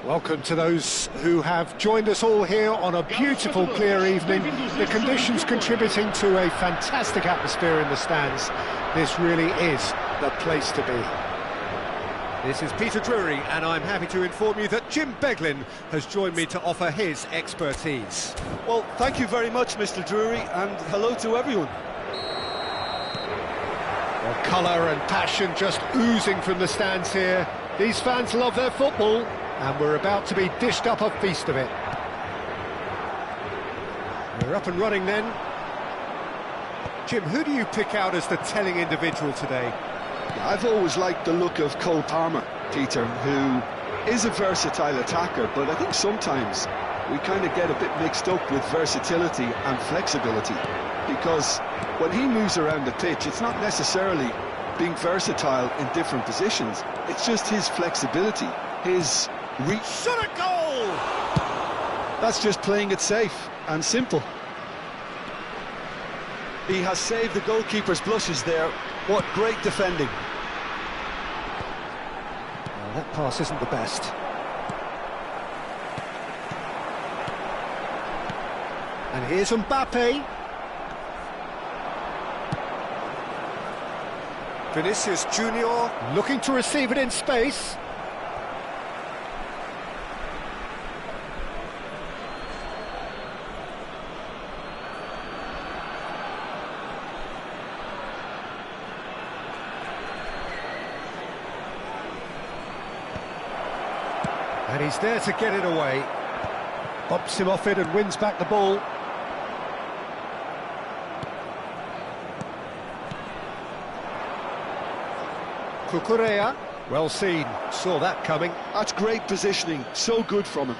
Welcome to those who have joined us all here on a beautiful, clear evening. The conditions contributing to a fantastic atmosphere in the stands. This really is the place to be. This is Peter Drury, and I'm happy to inform you that Jim Beglin has joined me to offer his expertise. Well, thank you very much, Mr. Drury, and hello to everyone. Well, colour and passion just oozing from the stands here. These fans love their football, and we're about to be dished up a feast of it. We're up and running then. Jim, who do you pick out as the telling individual today? I've always liked the look of Cole Palmer, Peter, who is a versatile attacker, but I think sometimes we kind of get a bit mixed up with versatility and flexibility, because when he moves around the pitch, it's not necessarily being versatile in different positions, it's just his flexibility, his reach. Shot a goal! That's just playing it safe and simple. He has saved the goalkeeper's blushes there. What great defending. Well, that pass isn't the best. And here's Mbappe. Vinicius Junior looking to receive it in space. And he's there to get it away. Bumps him off it and wins back the ball. Cucurella, well seen, saw that coming. That's great positioning, so good from him.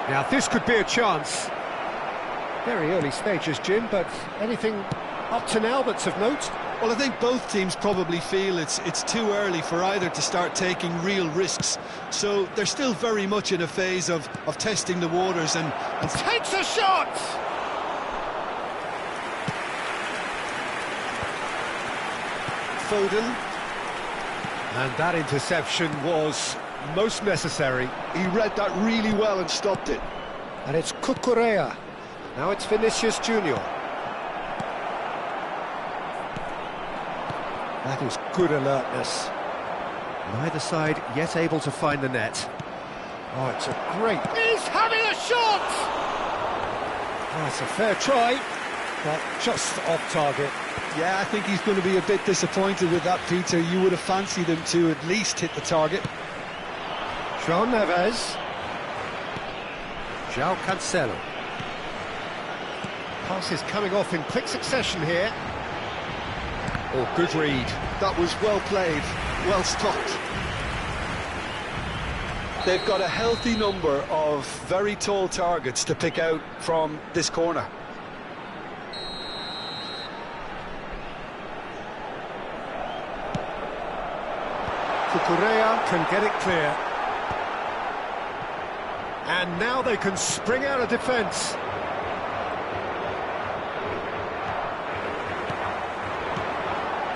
Now this could be a chance. Very early stages, Jim, but anything up to now that's of note? Well, I think both teams probably feel it's too early for either to start taking real risks. So they're still very much in a phase of testing the waters and Takes a shot! Foden. And that interception was most necessary. he read that really well and stopped it. And it's Cucurella. Now it's Vinicius Junior. That is good alertness. Neither side yet able to find the net. Oh, it's a great... He's having a shot! Oh, it's a fair try, but just off target. Yeah, I think he's going to be a bit disappointed with that, Peter. You would have fancied him to at least hit the target. João Neves. João Cancelo. Pass is coming off in quick succession here. Oh, good read. That was well played, well stopped. They've got a healthy number of very tall targets to pick out from this corner. Cucurella can get it clear. And now they can spring out of defence.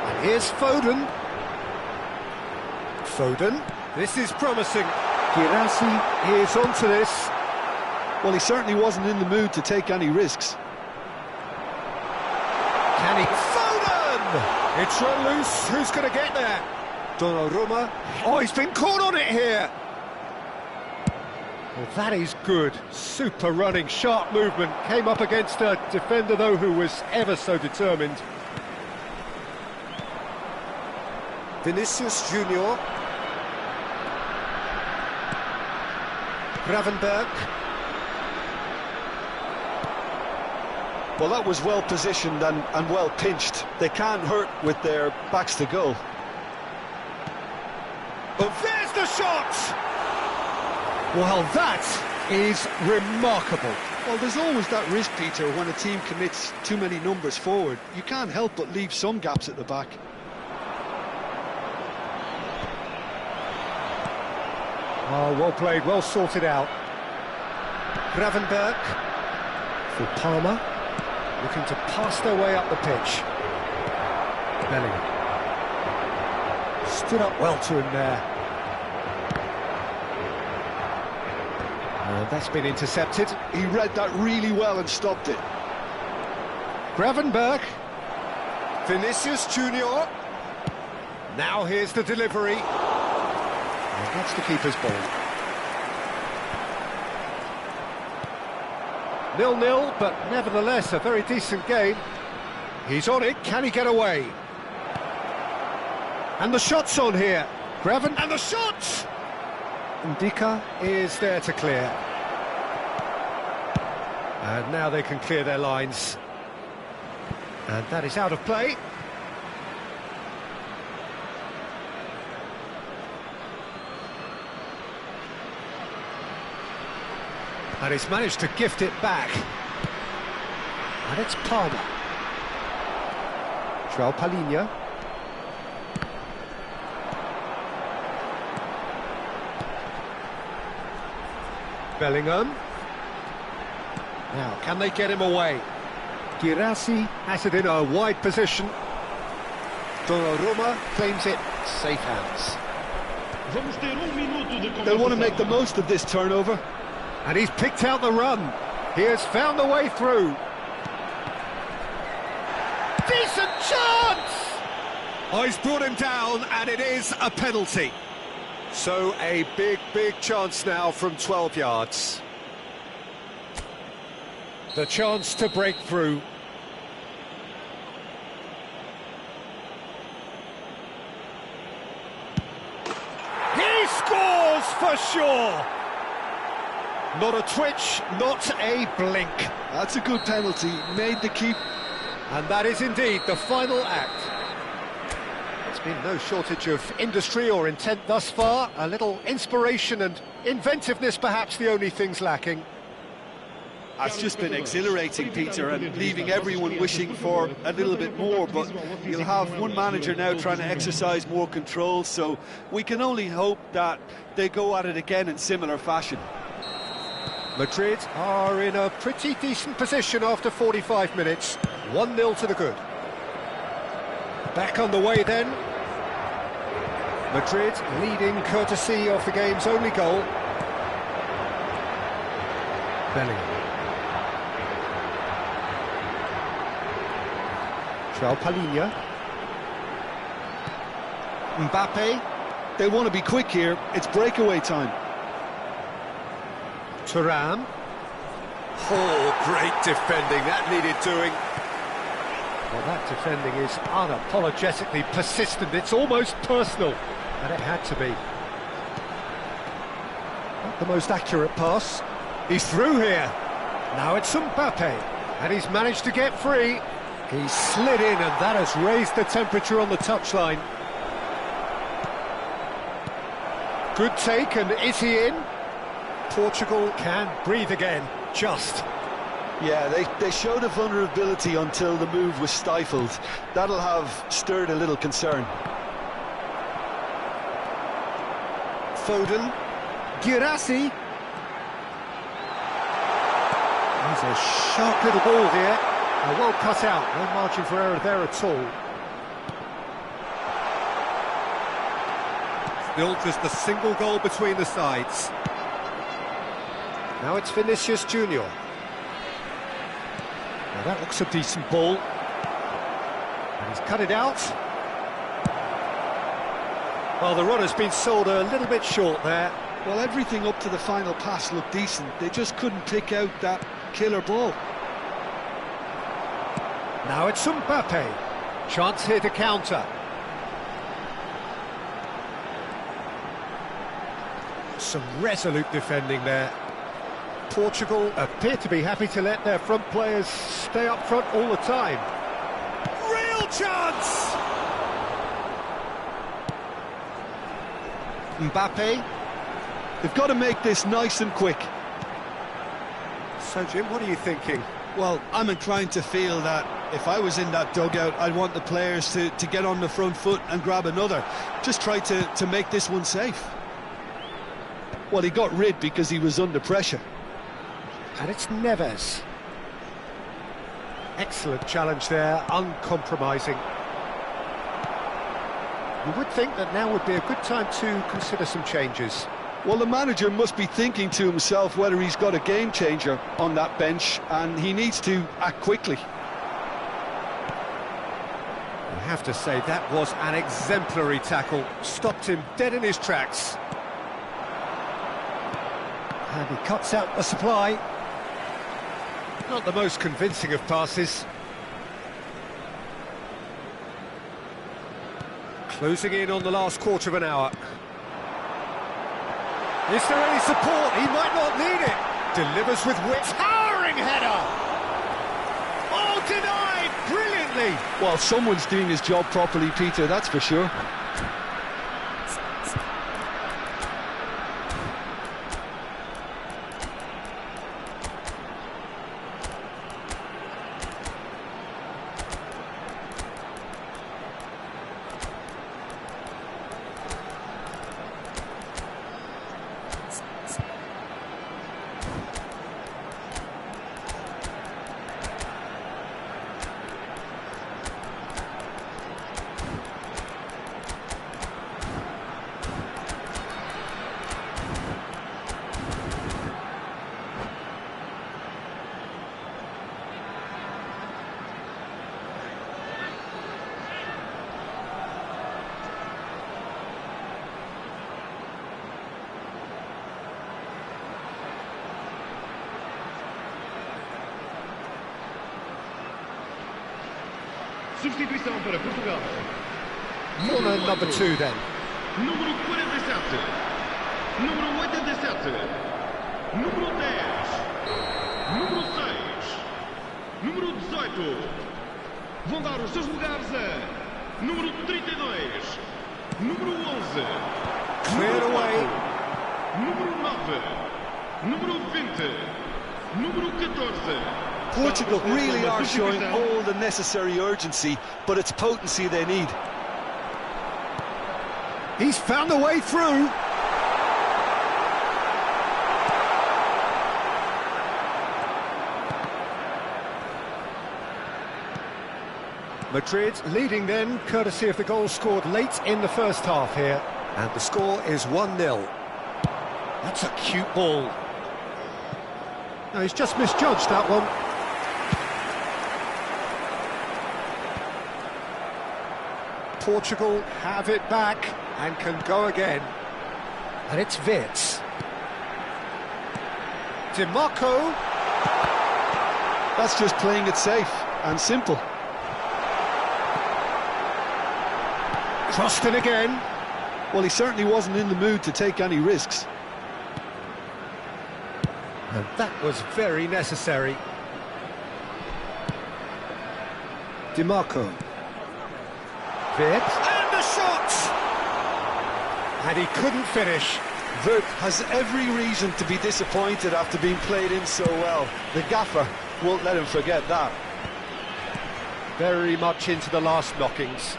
And here's Foden. Foden. This is promising. Girassi is onto this. Well, he certainly wasn't in the mood to take any risks. Can he? Foden! It's run loose. Who's going to get there? Donnarumma. Oh, he's been caught on it here. Well, that is good. Super running, sharp movement. Came up against a defender, though, who was ever so determined. Vinicius Junior. Gravenberg. Well, that was well positioned and well pinched. They can't hurt with their backs to goal. Oh, there's the shot! Well, that is remarkable. Well, there's always that risk, Peter, when a team commits too many numbers forward. You can't help but leave some gaps at the back. Oh, well played, well sorted out. Gravenberg for Palmer, looking to pass their way up the pitch. Bellingham. Stood up well to him there. That's been intercepted. He read that really well and stopped it. Gravenberg. Vinicius Junior. Now here's the delivery. And that's the keeper's ball. 0-0, but nevertheless a very decent game. He's on it, can he get away? And the shot's on here. And the shot! Ndika is there to clear. And now they can clear their lines. And that is out of play. And he's managed to gift it back. And it's Palmer. João Palhinha. Bellingham. Now, can they get him away? Girassi has it in a wide position. Donnarumma claims it. Safe hands. They'll want to make the most of this turnover. And he's picked out the run. He has found the way through. Decent chance! Oh, he's brought him down, and it is a penalty. So a big chance now from 12 yards. The chance to break through. He scores for sure. Not a twitch, not a blink. That's a good penalty, made the keep. And that is indeed the final act. There's been no shortage of industry or intent thus far. A little inspiration and inventiveness, perhaps the only things lacking. That's just been exhilarating, Peter, and leaving everyone wishing for a little bit more, but you'll have one manager now trying to exercise more control, so we can only hope that they go at it again in similar fashion. Madrid are in a pretty decent position after 45 minutes. 1-0 to the good. Back on the way then. Madrid leading courtesy of the game's only goal. Bellingham. João Palhinha. Mbappe. They want to be quick here, it's breakaway time. Thuram. Oh, great defending, that needed doing. Well, that defending is unapologetically persistent. It's almost personal, and it had to be. Not the most accurate pass. He's through here. Now it's Mbappe, and he's managed to get free. He slid in, and that has raised the temperature on the touchline. Good take, and is he in? Portugal can breathe again, just. Yeah, they showed a vulnerability until the move was stifled. That'll have stirred a little concern. Foden. Guirassy. He's a sharp little ball here. Well cut out, no margin for error there at all. Still just a single goal between the sides. Now it's Vinicius Junior. Now that looks a decent ball. And he's cut it out. Well, the run has been sold a little bit short there. Well, everything up to the final pass looked decent. They just couldn't pick out that killer ball. Now it's Mbappe. Chance here to counter. Some resolute defending there. Portugal appear to be happy to let their front players stay up front all the time. Real chance! Mbappe. They've got to make this nice and quick. So, Jim, what are you thinking? Well, I'm inclined to feel that if I was in that dugout, I'd want the players to get on the front foot and grab another. Just try to make this one safe. Well, he got rid because he was under pressure. And it's Neves. Excellent challenge there, uncompromising. You would think that now would be a good time to consider some changes. Well, the manager must be thinking to himself whether he's got a game changer on that bench, and he needs to act quickly. I have to say, that was an exemplary tackle. Stopped him dead in his tracks. And he cuts out the supply. Not the most convincing of passes. Closing in on the last quarter of an hour. Is there any support? He might not need it. Delivers with wit. Towering header! Oh, denied brilliantly! Well, someone's doing his job properly, Peter, that's for sure. Substituição para Portugal. Corner number 2 then. Número 47. Número 87. Número 10. Número 6. Número 18. Vão dar os seus lugares a número 32. Número 11. Cleared away. Número 9. Número 20. Número 14. Portugal really are showing all the necessary urgency, but it's potency they need. He's found a way through. Madrid leading then, courtesy of the goal scored late in the first half here. And the score is 1-0. That's a cute ball. No, he's just misjudged that one. Portugal have it back and can go again. And it's Wirtz. DiMarco. That's just playing it safe and simple. Crossed in again. Well, he certainly wasn't in the mood to take any risks. And that was very necessary. DiMarco. Wirtz. And the shot! And he couldn't finish. Wirtz has every reason to be disappointed after being played in so well. The gaffer won't let him forget that. Very much into the last knockings.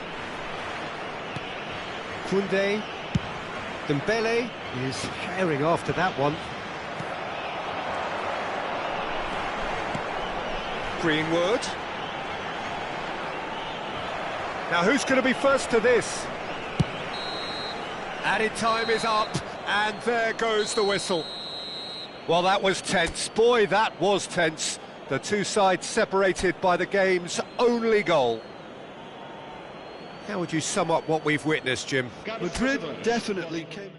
Koundé. Dembele is herring after that one. Greenwood. Now who's going to be first to this? Added time is up, and there goes the whistle. Well, that was tense. Boy, that was tense. The two sides separated by the game's only goal. How would you sum up what we've witnessed, Jim? Madrid definitely came...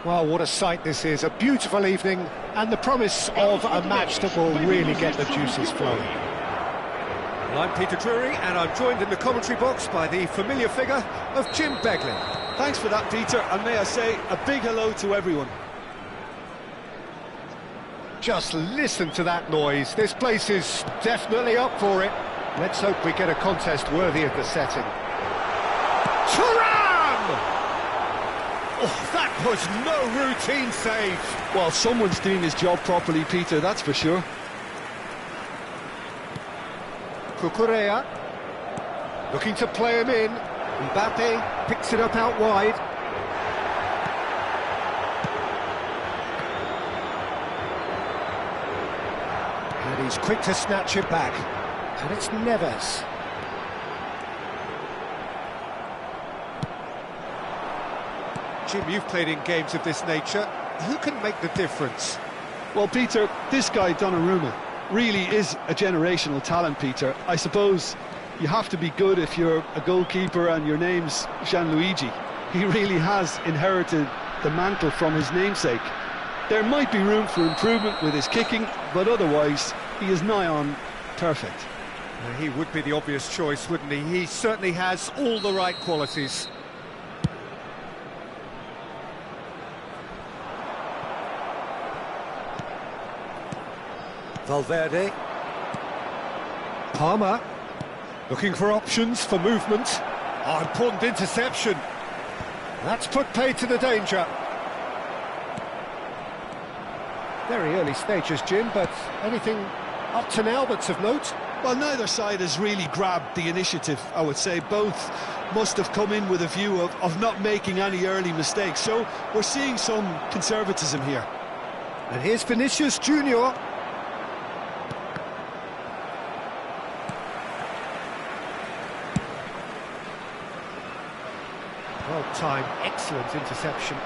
Well, what a sight this is, a beautiful evening, and the promise of a match that will really get the juices flowing. Well, I'm Peter Drury, and I'm joined in the commentary box by the familiar figure of Jim Beglin. Thanks for that, Peter, and may I say a big hello to everyone. Just listen to that noise. This place is definitely up for it. Let's hope we get a contest worthy of the setting. Oh, that was no routine save. Well, someone's doing his job properly, Peter, that's for sure. Cucurella looking to play him in. Mbappe picks it up out wide. And he's quick to snatch it back. And it's Neves. Jim, you've played in games of this nature. Who can make the difference? Well, Peter, this guy, Donnarumma, really is a generational talent, Peter. I suppose you have to be good if you're a goalkeeper and your name's Gianluigi. He really has inherited the mantle from his namesake. There might be room for improvement with his kicking, but otherwise, he is nigh on perfect. He would be the obvious choice, wouldn't he? He certainly has all the right qualities. Valverde. Palmer. Looking for options for movement. Oh, important interception. That's put paid to the danger. Very early stages, Jim, but anything up to now that's of note? Well, neither side has really grabbed the initiative, I would say. Both must have come in with a view of not making any early mistakes. So we're seeing some conservatism here. And here's Vinicius Junior. Well-timed, excellent interception.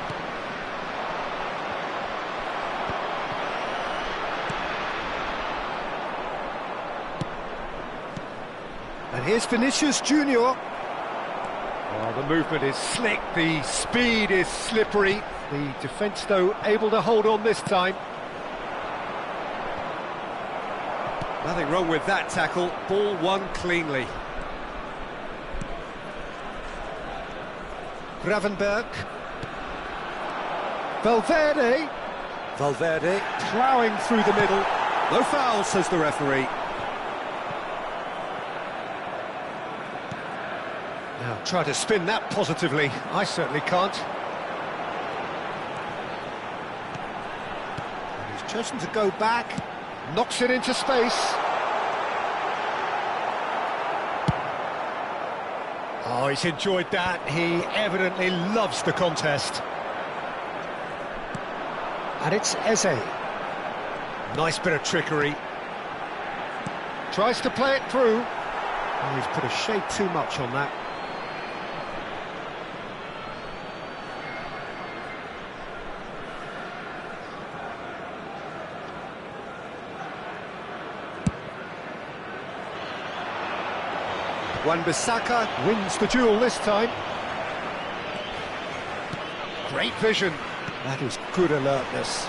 And here's Vinicius Junior. Oh, Well, the movement is slick, the speed is slippery. The defence, though, able to hold on this time. Nothing wrong with that tackle. Ball won cleanly. Gravenberg. Valverde. Valverde ploughing through the middle. No foul, says the referee. Now, try to spin that positively. I certainly can't. And he's chosen to go back. Knocks it into space. Oh, he's enjoyed that. He evidently loves the contest. And it's Eze. Nice bit of trickery. Tries to play it through. Oh, he's put a shade too much on that. Wan-Bissaka wins the duel this time. Great vision. That is good alertness.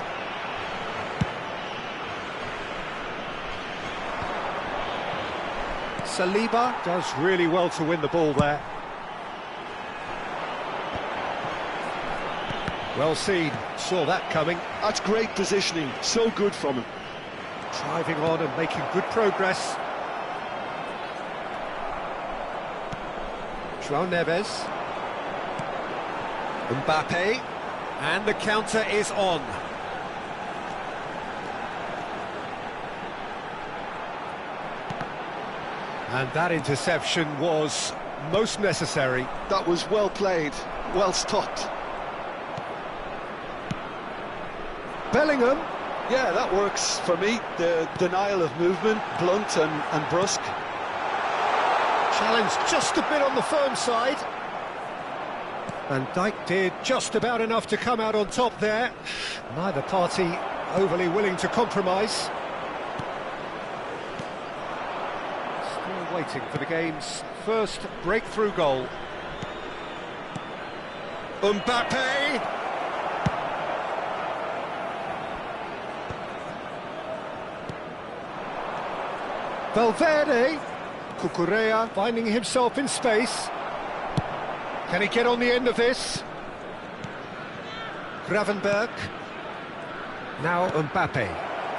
Saliba does really well to win the ball there. Well seen, saw that coming. That's great positioning, so good from him. Driving on and making good progress. João Neves. Mbappe. And the counter is on. And that interception was most necessary. That was well played, well stopped. Bellingham. Yeah, that works for me. The denial of movement, blunt and brusque. Challenge just a bit on the firm side. Van Dijk did just about enough to come out on top there. Neither party overly willing to compromise. Still waiting for the game's first breakthrough goal. Mbappe! Valverde! Cucurella finding himself in space. Can he get on the end of this? Gravenberg. Now Mbappe.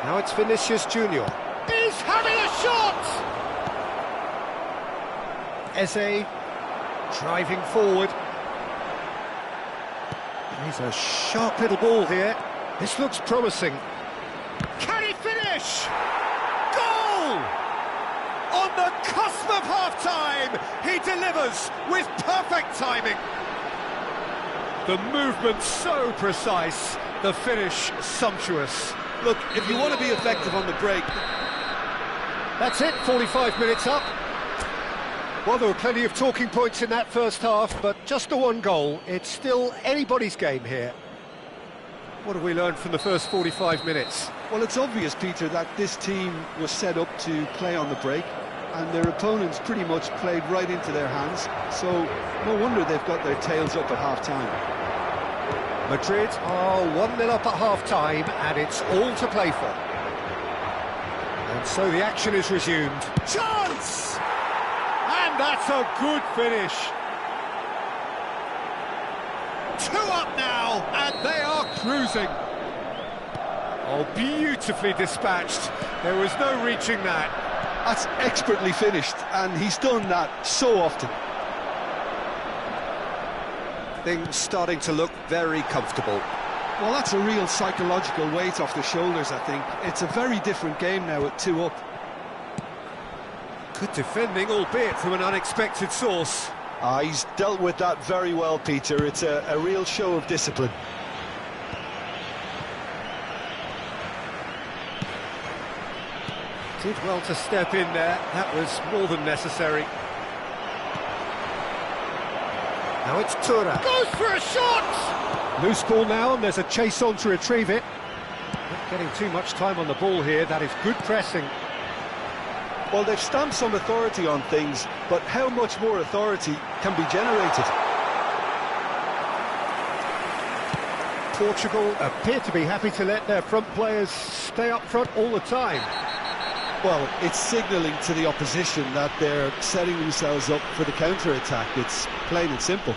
Now it's Vinicius Junior. He's having a shot! Eze driving forward. He's a sharp little ball here. This looks promising. Can he finish? Goal! On the cusp of half-time, he delivers with perfect timing. The movement so precise, the finish sumptuous. Look, if you want to be effective on the break... That's it, 45 minutes up. Well, there were plenty of talking points in that first half, but just the one goal. It's still anybody's game here. What have we learned from the first 45 minutes? Well, it's obvious, Peter, that this team was set up to play on the break, and their opponents pretty much played right into their hands, so no wonder they've got their tails up at half-time. Madrid are 1-0 up at half-time, and it's all to play for. And so the action is resumed. Chance! And that's a good finish. 2 up now, and they are cruising. Oh, beautifully dispatched. There was no reaching that. That's expertly finished, and he's done that so often. Things starting to look very comfortable. Well, that's a real psychological weight off the shoulders, I think. It's a very different game now at 2 up. Good defending, albeit from an unexpected source. He's dealt with that very well, Peter. It's a real show of discipline. Did well to step in there. That was more than necessary. Now it's Tura. Goes for a shot! Loose ball now, and there's a chase on to retrieve it. Not getting too much time on the ball here. That is good pressing. Well, they've stamped some authority on things, but how much more authority can be generated? Portugal appear to be happy to let their front players stay up front all the time. Well, it's signalling to the opposition that they're setting themselves up for the counter-attack. It's plain and simple.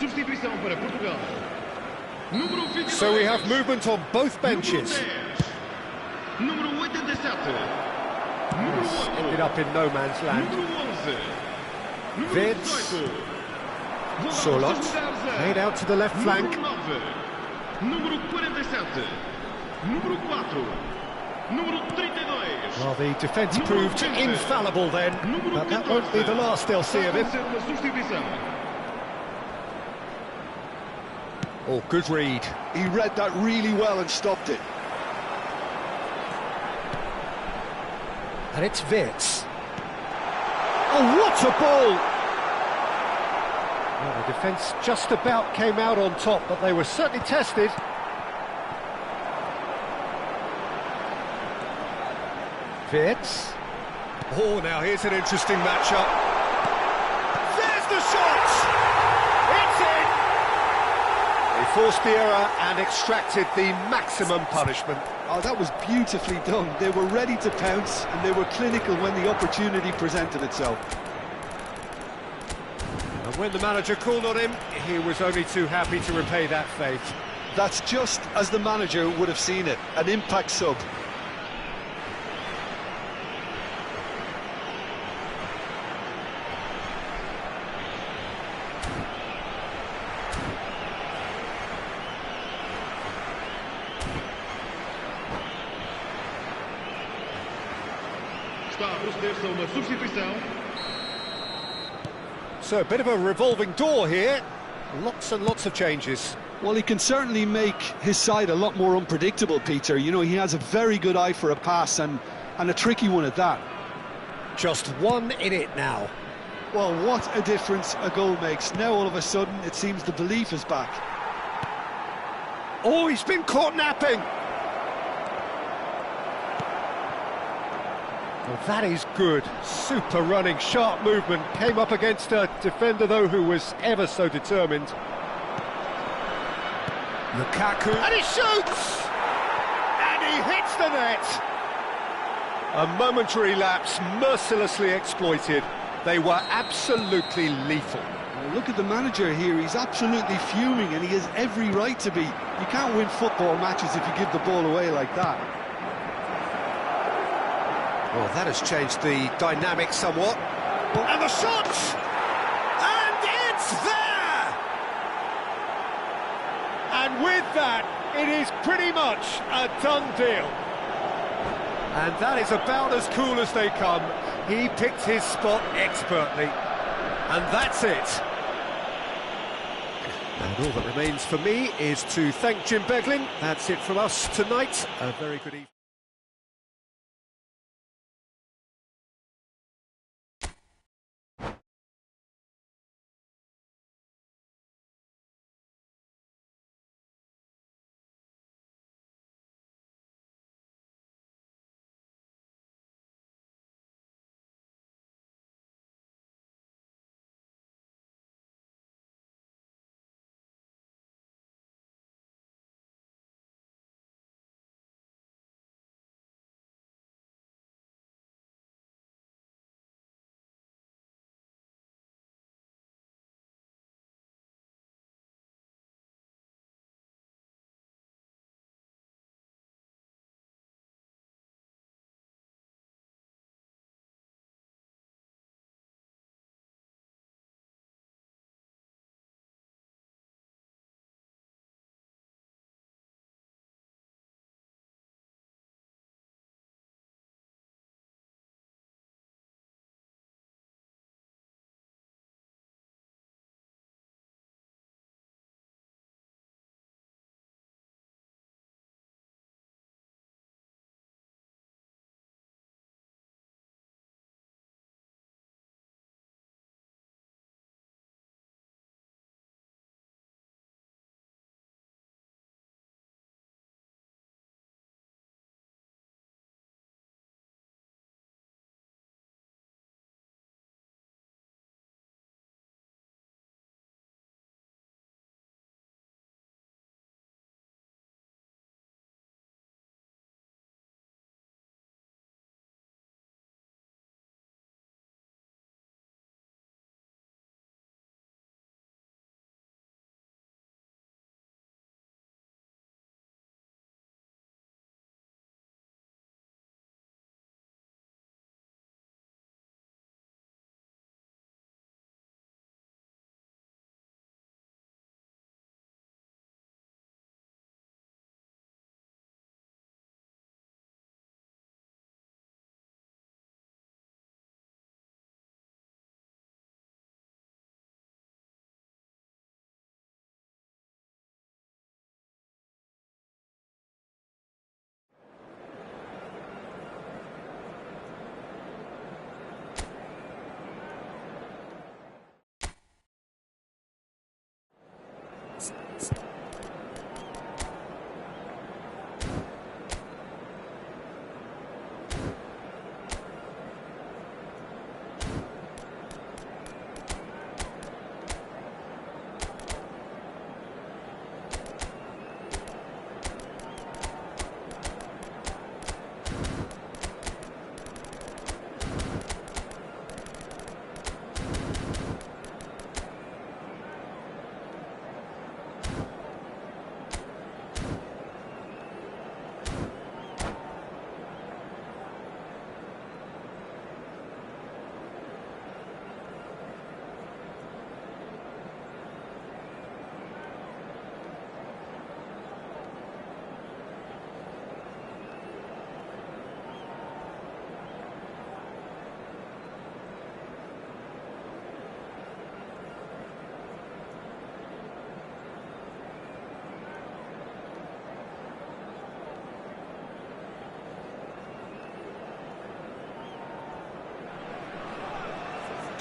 Substituição para Portugal. Número 22. So we have movement on both benches. Número 87. Número 8. Ended up in no man's land. Número 11. Número Vince. 18. Solot made out to the left flank. Número 9. Número 47. Número 4. Número 32. Well, the defence proved infallible then, but that won't be the last they'll see of him. Oh, good read. He read that really well and stopped it. And it's Vitz. Oh, what a ball! Well, the defence just about came out on top, but they were certainly tested. Vitz. Oh, now here's an interesting matchup. There's the shot! It's in! They forced the error and extracted the maximum punishment. Oh, that was beautifully done. They were ready to pounce and they were clinical when the opportunity presented itself. And when the manager called on him, he was only too happy to repay that faith. That's just as the manager would have seen it, an impact sub. Está a proceder-se a uma substituição. So a bit of a revolving door here. Lots and lots of changes. Well, he can certainly make his side a lot more unpredictable, Peter. You know, he has a very good eye for a pass and a tricky one at that. Just one in it now. Well, what a difference a goal makes. Now, all of a sudden, it seems the belief is back. Oh, he's been caught napping. Well, that is good. Super running, sharp movement. Came up against a defender, though, who was ever so determined. Lukaku. And he shoots! And he hits the net! A momentary lapse mercilessly exploited. They were absolutely lethal. Well, look at the manager here. He's absolutely fuming and he has every right to be. You can't win football matches if you give the ball away like that. Well, that has changed the dynamic somewhat. And the shot! And it's there! And with that, it is pretty much a done deal. And that is about as cool as they come. He picked his spot expertly. And that's it. And all that remains for me is to thank Jim Beglin. That's it from us tonight. A very good evening.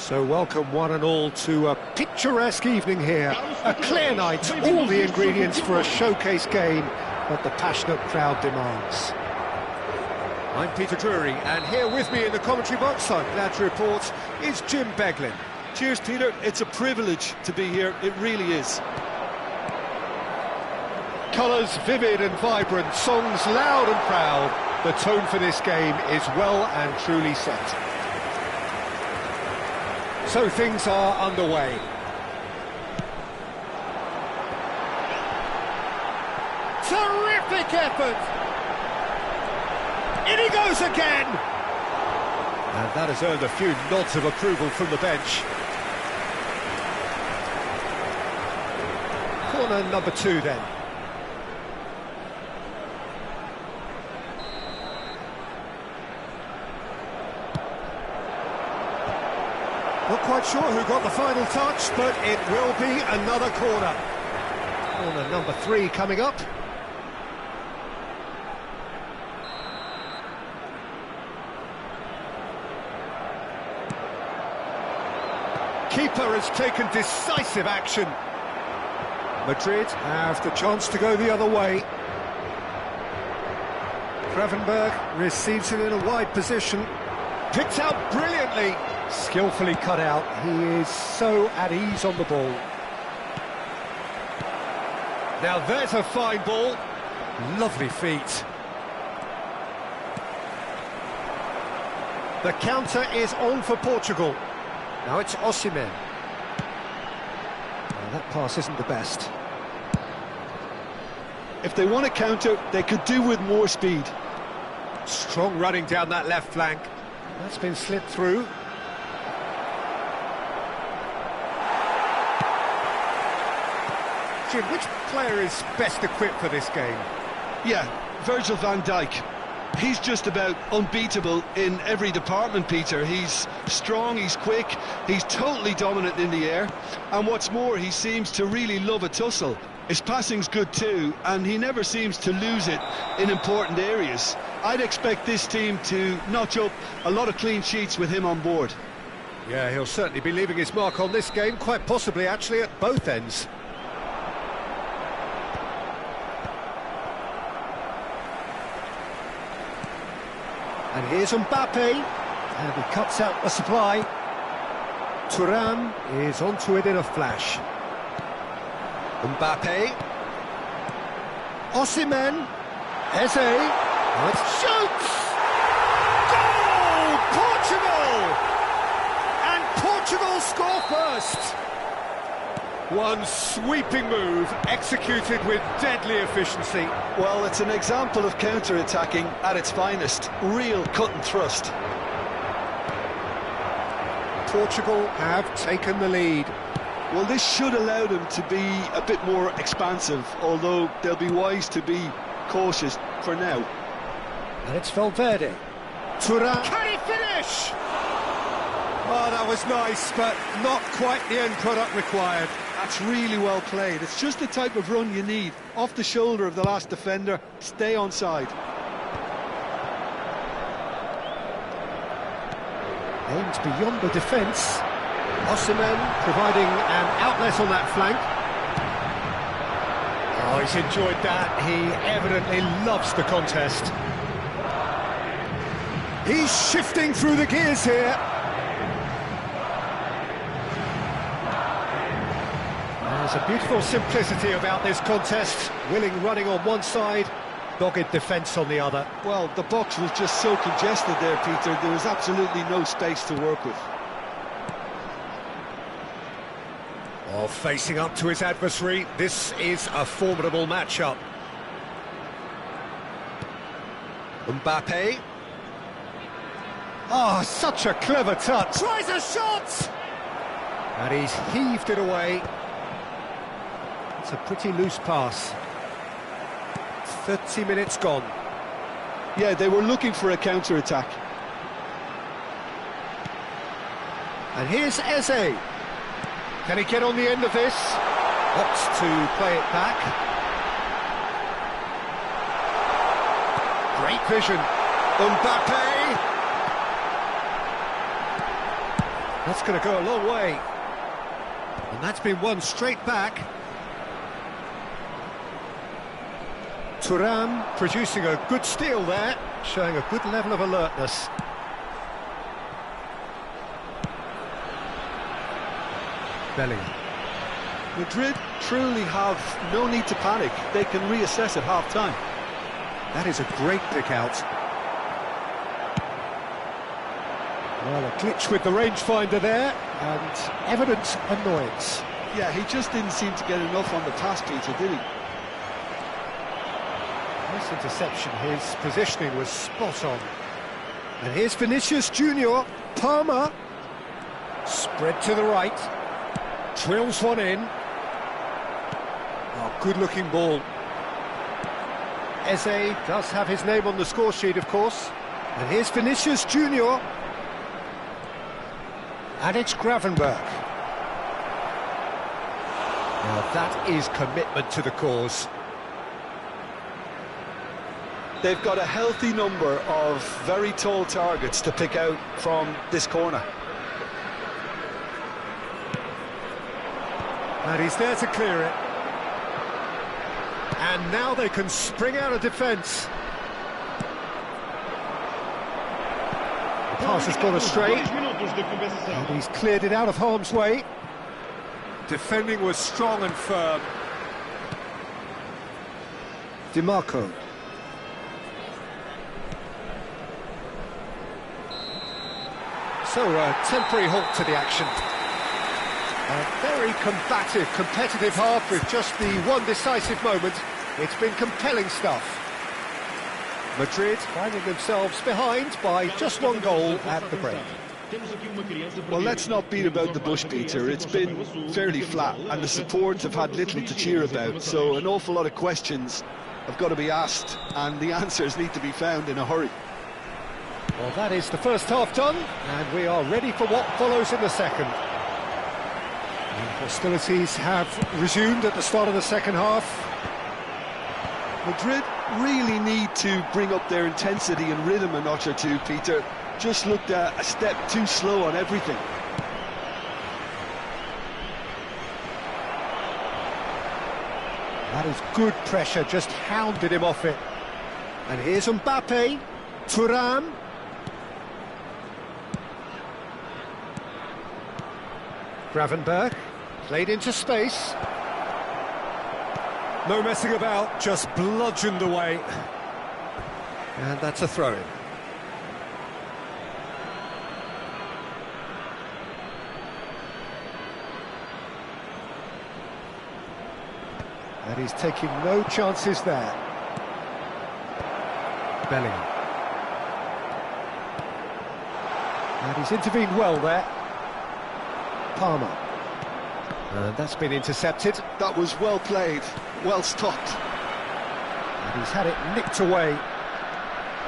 So welcome one and all to a picturesque evening here. A clear night, all the ingredients for a showcase game that the passionate crowd demands. I'm Peter Drury, and here with me in the commentary box, I'm glad to report, is Jim Beglin. Cheers, Peter. It's a privilege to be here. It really is. Colours vivid and vibrant, songs loud and proud. The tone for this game is well and truly set. So things are underway. Terrific effort! In he goes again! And that has earned a few nods of approval from the bench. Corner number 2 then. Not quite sure who got the final touch, but it will be another corner. Corner number 3 coming up. Keeper has taken decisive action. Madrid have the chance to go the other way. Gravenberg receives it in a wide position. Picked out brilliantly. Skillfully cut out. He is so at ease on the ball. Now there's a fine ball. Lovely feet. The counter is on for Portugal. Now it's Osimhen. Well, that pass isn't the best. If they want to counter, they could do with more speed. Strong running down that left flank. That's been slipped through. Jim, which player is best equipped for this game? Yeah, Virgil van Dijk. He's just about unbeatable in every department, Peter. He's strong, he's quick, he's totally dominant in the air. And what's more, he seems to really love a tussle. His passing's good too, and he never seems to lose it in important areas. I'd expect this team to notch up a lot of clean sheets with him on board. Yeah, he'll certainly be leaving his mark on this game, quite possibly actually at both ends. And here's Mbappe, and he cuts out the supply. Thuram is onto it in a flash. Mbappe. Osimhen. Eze. Shoots! Goal! Portugal! And Portugal score first! One sweeping move, executed with deadly efficiency. Well, it's an example of counter-attacking at its finest. Real cut and thrust. Portugal have taken the lead. Well, this should allow them to be a bit more expansive, although they'll be wise to be cautious for now. And it's Valverde. Thuram. Can he finish? Oh, that was nice, but not quite the end product required. That's really well played. It's just the type of run you need. Off the shoulder of the last defender, stay onside. Aimed beyond the defence. Osimhen providing an outlet on that flank. Oh, he's enjoyed that. He evidently loves the contest. He's shifting through the gears here. There's a beautiful simplicity about this contest. Willing running on one side, dogged defence on the other. Well, the box was just so congested there, Peter. There was absolutely no space to work with. Oh, facing up to his adversary, this is a formidable matchup. Mbappe. Oh, such a clever touch. Tries a shot! And he's heaved it away. It's a pretty loose pass. 30 minutes gone. Yeah, they were looking for a counter-attack. And here's Eze. Can he get on the end of this? Opts to play it back. Great vision. Mbappe. That's going to go a long way. And that's been won straight back. Thuram producing a good steal there, showing a good level of alertness. Bellingham. Madrid truly have no need to panic. They can reassess at half-time. That is a great pick out. Well, a glitch with the rangefinder there, and evident annoyance. Yeah, he just didn't seem to get enough on the pass, Peter, did he? Nice interception, his positioning was spot on. And here's Vinicius Junior, Palmer. Spread to the right. Drills one in. Oh, good-looking ball. Eze does have his name on the score sheet, of course. And here's Vinicius Junior. And it's Gravenberch. Now that is commitment to the cause. They've got a healthy number of very tall targets to pick out from this corner. And he's there to clear it. And now they can spring out of defence. The pass has gone astray. And he's cleared it out of harm's way. Defending was strong and firm. DiMarco. So a temporary halt to the action. A very combative, competitive half with just the one decisive moment. It's been compelling stuff. Madrid finding themselves behind by just one goal at the break. Well, let's not beat about the bush, Peter. It's been fairly flat, and the support have had little to cheer about, so an awful lot of questions have got to be asked, and the answers need to be found in a hurry. Well, that is the first half done, and we are ready for what follows in the second. And hostilities have resumed at the start of the second half. Madrid really need to bring up their intensity and rhythm a notch or two, Peter. Just looked a step too slow on everything. That is good pressure, just hounded him off it. And here's Mbappe, Thuram. Gravenberch, played into space. No messing about, just bludgeoned away. And that's a throw-in. And he's taking no chances there. Bellingham. And he's intervened well there. Palmer. And that's been intercepted. That was well played, well stopped. And he's had it nicked away.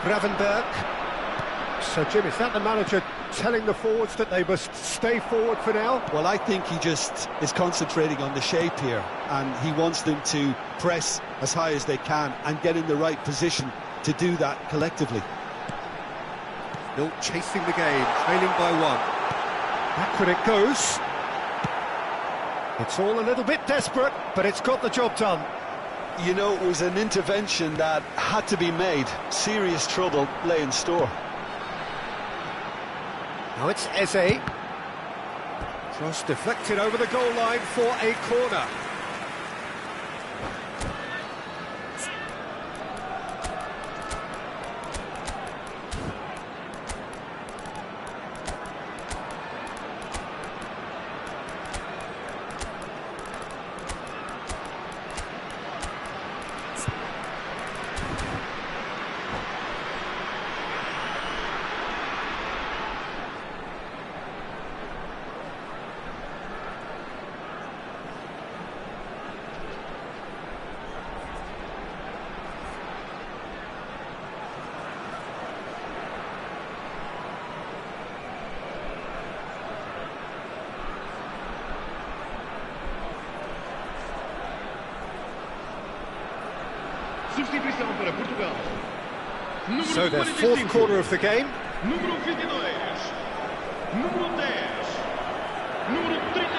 Gravenberch. So, Jim, is that the manager telling the forwards that they must stay forward for now? Well, I think he just is concentrating on the shape here, and he wants them to press as high as they can and get in the right position to do that collectively. Still chasing the game, trailing by one. Backward it goes. It's all a little bit desperate, but it's got the job done. You know, it was an intervention that had to be made. Serious trouble lay in store. Now it's Eze. Cross deflected over the goal line for a corner. Substituição para Portugal. So the fourth quarter of the game. Número 22. Número 10. Número 32.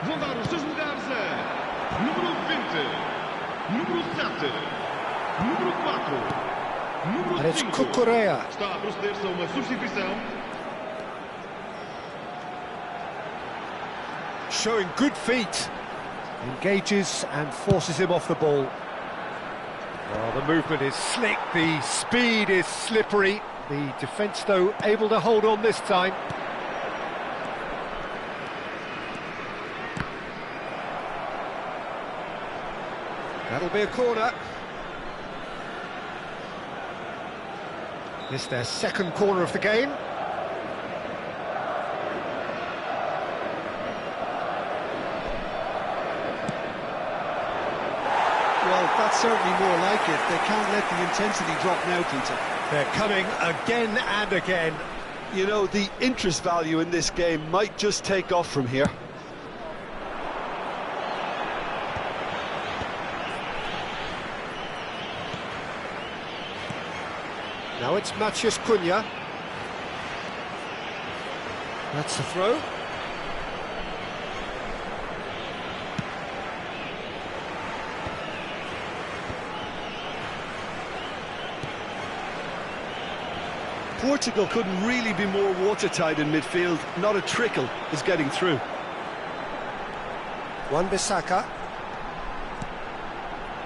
Vão dar os seus lugares a número 20, número 7, número 4, And número it's 5. Cucurella. Está a proceder-se a uma substituição. Showing good feet. Engages and forces him off the ball. Well, the movement is slick, the speed is slippery. The defence, though, able to hold on this time. That'll be a corner. It's their second corner of the game. Well, that's certainly more like it. They can't let the intensity drop now, Peter. They're coming again and again. You know, the interest value in this game might just take off from here. Now it's Matheus Cunha. That's the throw. Portugal couldn't really be more watertight in midfield. Not a trickle is getting through. Wan-Bissaka.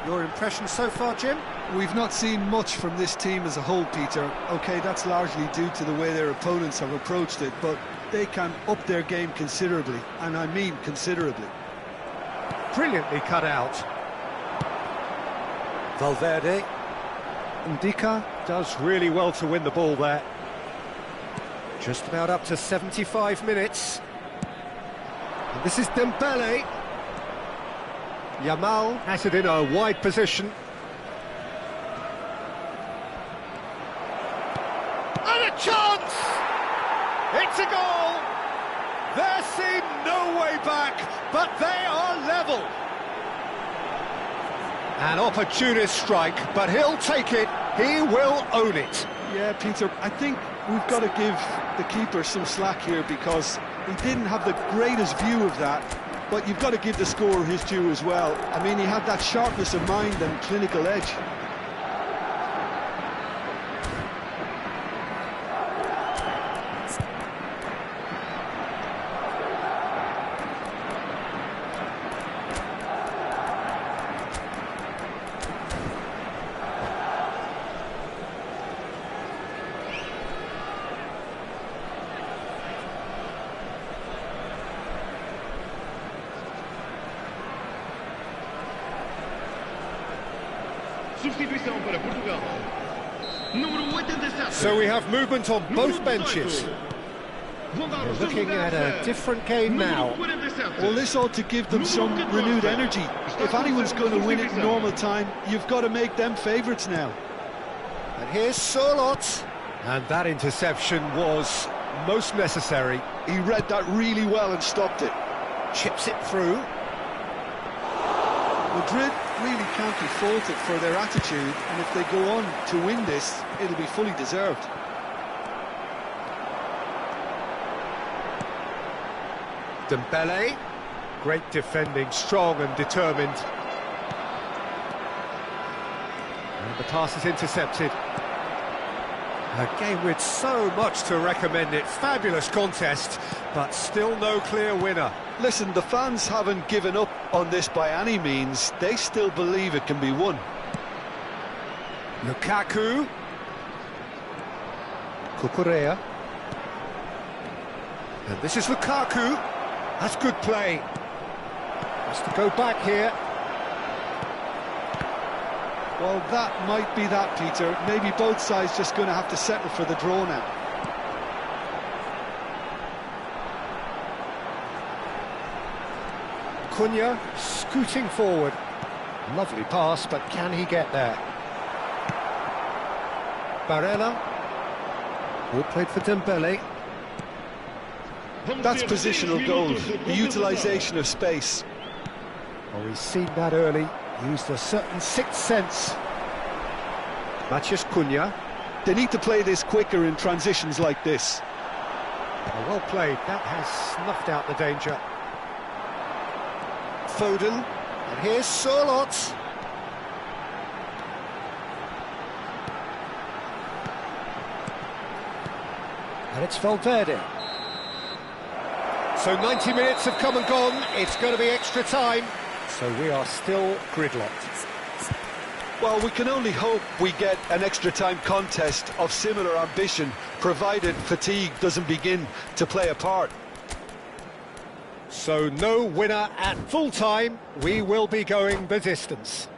Your impression so far, Jim? We've not seen much from this team as a whole, Peter. OK, that's largely due to the way their opponents have approached it, but they can up their game considerably, and I mean considerably. Brilliantly cut out. Valverde. Ndika does really well to win the ball there. Just about up to 75 minutes. And this is Dembele. Yamal Has it in a wide position. And a chance! It's a goal! There seemed no way back, but they are level. An opportunist strike, but he'll take it. He will own it. Yeah, Peter, I think we've got to give the keeper some slack here because he didn't have the greatest view of that, but you've got to give the scorer his due as well. I mean, he had that sharpness of mind and clinical edge. Substituição para Portugal. Número 87. So we have movement on both Número 18. benches. Vão dar os seus looking at lugares a different game now. Número 47. Well, this ought to give them some renewed energy. If anyone's going to win it in normal time, you've got to make them favourites now. And here's Sørloth. And that interception was most necessary. He read that really well and stopped it. Chips it through. Madrid really can't be faulted for their attitude, and if they go on to win this, it'll be fully deserved. Dembele, great defending, strong and determined. And the pass is intercepted. A game with so much to recommend it. Fabulous contest, but still no clear winner. Listen, the fans haven't given up on this by any means. They still believe it can be won. Lukaku. Cucurella. And this is Lukaku. That's good play. Has to go back here. Well, that might be that, Peter. Maybe both sides just going to have to settle for the draw now. Cunha scooting forward. Lovely pass, but can he get there? Barella. All played for Dembele. That's positional gold, the utilisation of space. Oh, he's seen that early. Used a certain sixth sense. Matheus Cunha. They need to play this quicker in transitions like this. Well played, that has snuffed out the danger. Foden, and here's Sørloth. And it's Valverde. So 90 minutes have come and gone, it's going to be extra time. So we are still gridlocked. Well, we can only hope we get an extra-time contest of similar ambition, provided fatigue doesn't begin to play a part. So no winner at full time, we will be going the distance.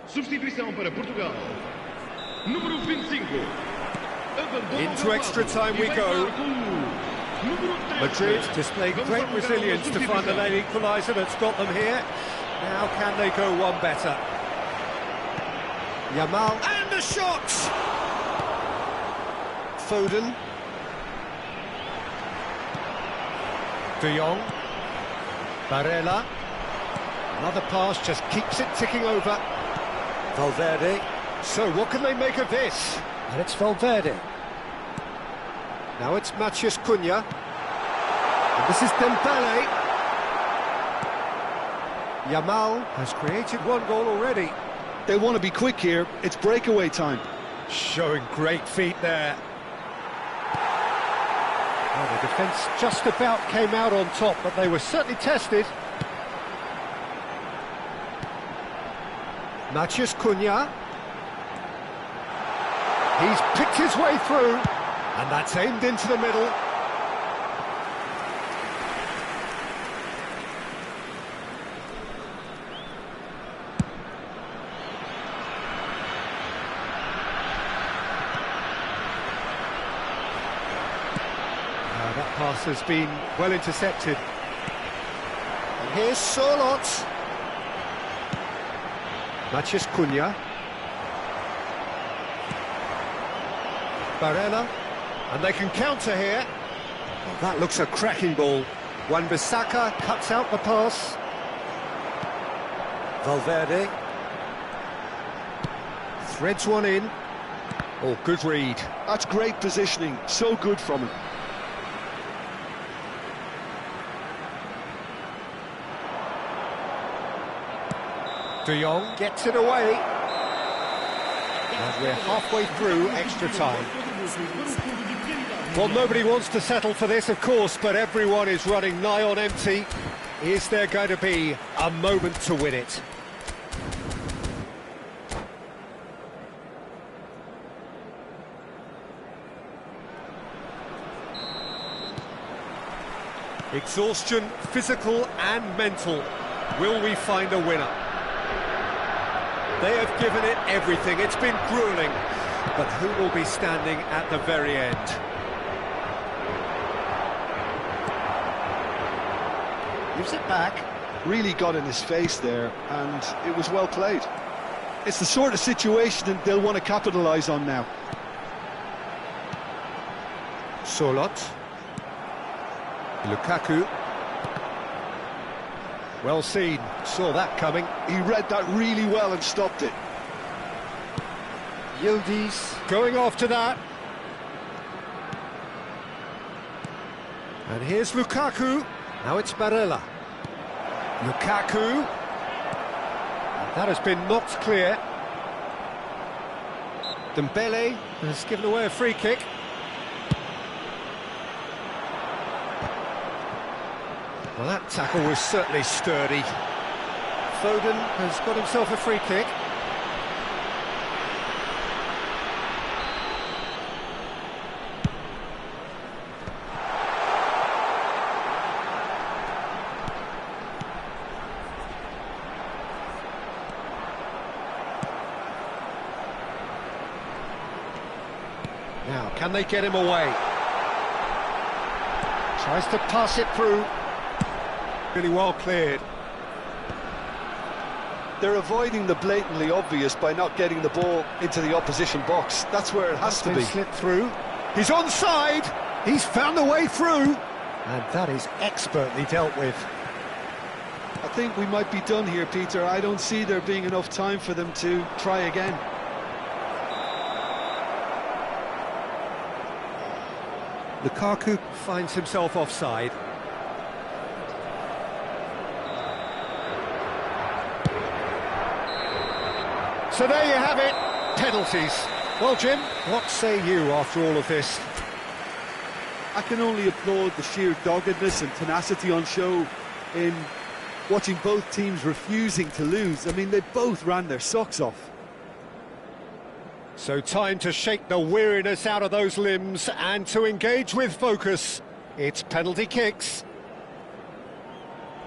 Substituição para Portugal. Número 25. Into extra time we go. Madrid displayed great resilience to find the late equaliser that's got them here. Now can they go one better? Yamal. And the shot! Foden. De Jong. Barella. Another pass, just keeps it ticking over. Valverde. So what can they make of this? And it's Valverde. Now it's Matheus Cunha. And this is Dembele. Yamal has created one goal already. They want to be quick here, it's breakaway time. Showing great feet there. Well, the defence just about came out on top, but they were certainly tested. Matheus Cunha. He's picked his way through, and that's aimed into the middle. That pass has been well intercepted. And here's Sørloth. Matheus Cunha. Barella, and they can counter here. Well, that looks a cracking ball. Wan-Bissaka cuts out the pass. Valverde. Threads one in. Oh, good read. That's great positioning, so good from him. De Jong gets it away. And we're halfway through extra time. Well, nobody wants to settle for this, of course, but everyone is running nigh on empty. Is there going to be a moment to win it? Exhaustion, physical and mental. Will we find a winner? They have given it everything. It's been gruelling. But who will be standing at the very end? Gives it back. Really got in his face there, and it was well played. It's the sort of situation that they'll want to capitalise on now. Sørloth. Lukaku. Well seen, saw that coming. He read that really well and stopped it. Yildiz going after that. And here's Lukaku. Now it's Barella. Lukaku. And that has been knocked clear. Dembele has given away a free kick. Well, that tackle was certainly sturdy. Foden has got himself a free kick. Now, can they get him away? Tries to pass it through. Really well cleared. They're avoiding the blatantly obvious by not getting the ball into the opposition box. That's where it has to be. Slipped through. He's onside. He's found a way through. And that is expertly dealt with. I think we might be done here, Peter. I don't see there being enough time for them to try again. Lukaku finds himself offside. So there you have it, penalties. Well, Jim, what say you after all of this? I can only applaud the sheer doggedness and tenacity on show in watching both teams refusing to lose. I mean, they both ran their socks off. So time to shake the weariness out of those limbs and to engage with focus. It's penalty kicks.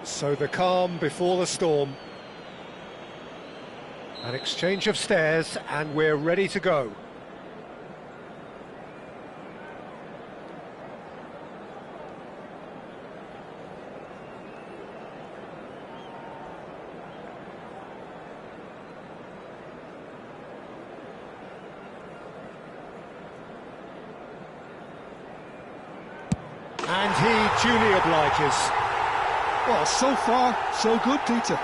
So the calm before the storm. An exchange of stares and we're ready to go. And he duly obliges. Well, so far, so good, Peter.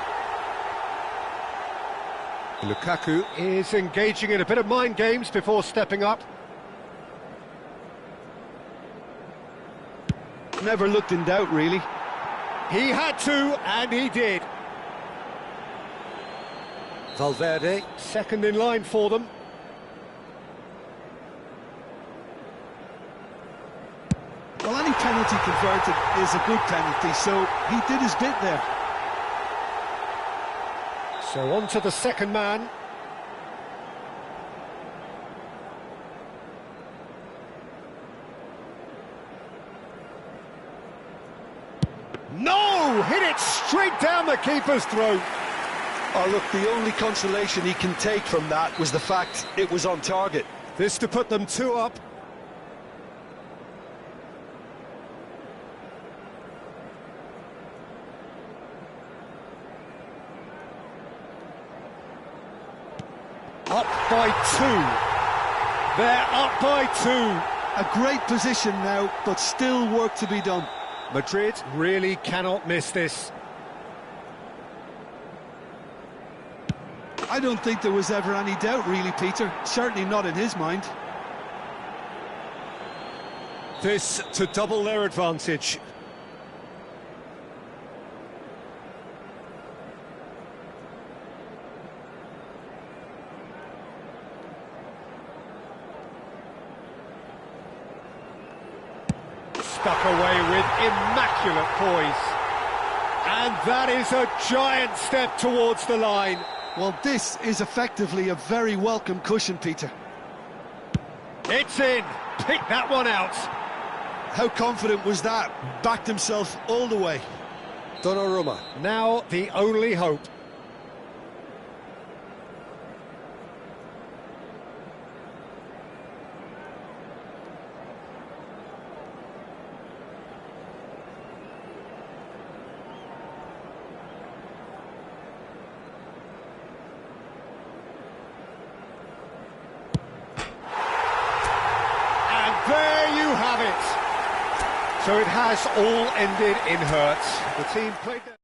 Lukaku is engaging in a bit of mind games before stepping up. Never looked in doubt, really. He had to, and he did. Valverde, second in line for them. Well, any penalty converted is a good penalty, so he did his bit there. So on to the second man. No! Hit it straight down the keeper's throat. Oh, look, the only consolation he can take from that was the fact it was on target. This to put them 2 up. Up by 2. They're up by 2. A great position now, but still work to be done. Madrid really cannot miss this. I don't think there was ever any doubt, really, Peter. Certainly not in his mind. This to double their advantage. Stuck away with immaculate poise. And that is a giant step towards the line. Well, this is effectively a very welcome cushion, Peter. It's in. Pick that one out. How confident was that? Backed himself all the way. Donnarumma, now the only hope. There you have it. So it has all ended in hurts. The team played their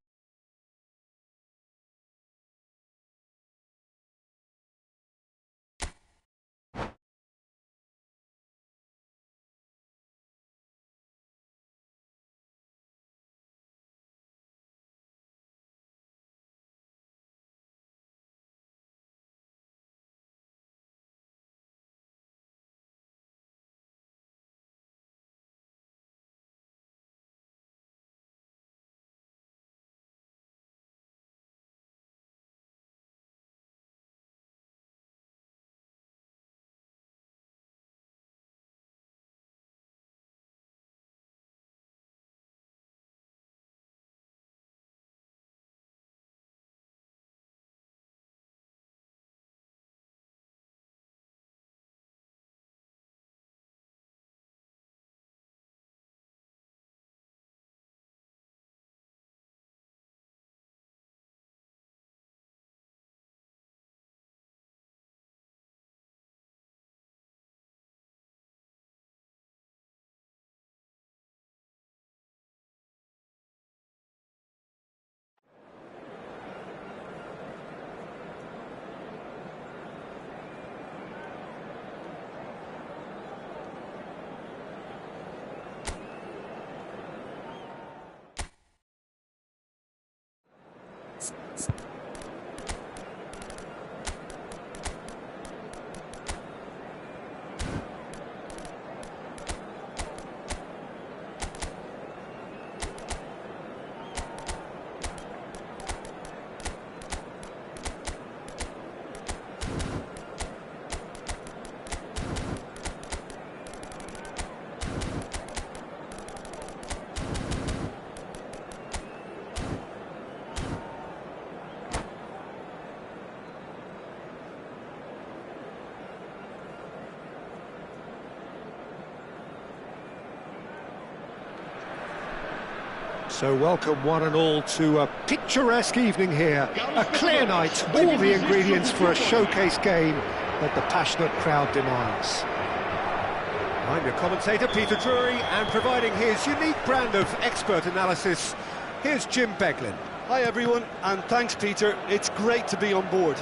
So welcome one and all to a picturesque evening here. A clear night, all the ingredients for a showcase game that the passionate crowd demands. I'm your commentator, Peter Drury, and providing his unique brand of expert analysis, here's Jim Beglin. Hi everyone, and thanks Peter, it's great to be on board.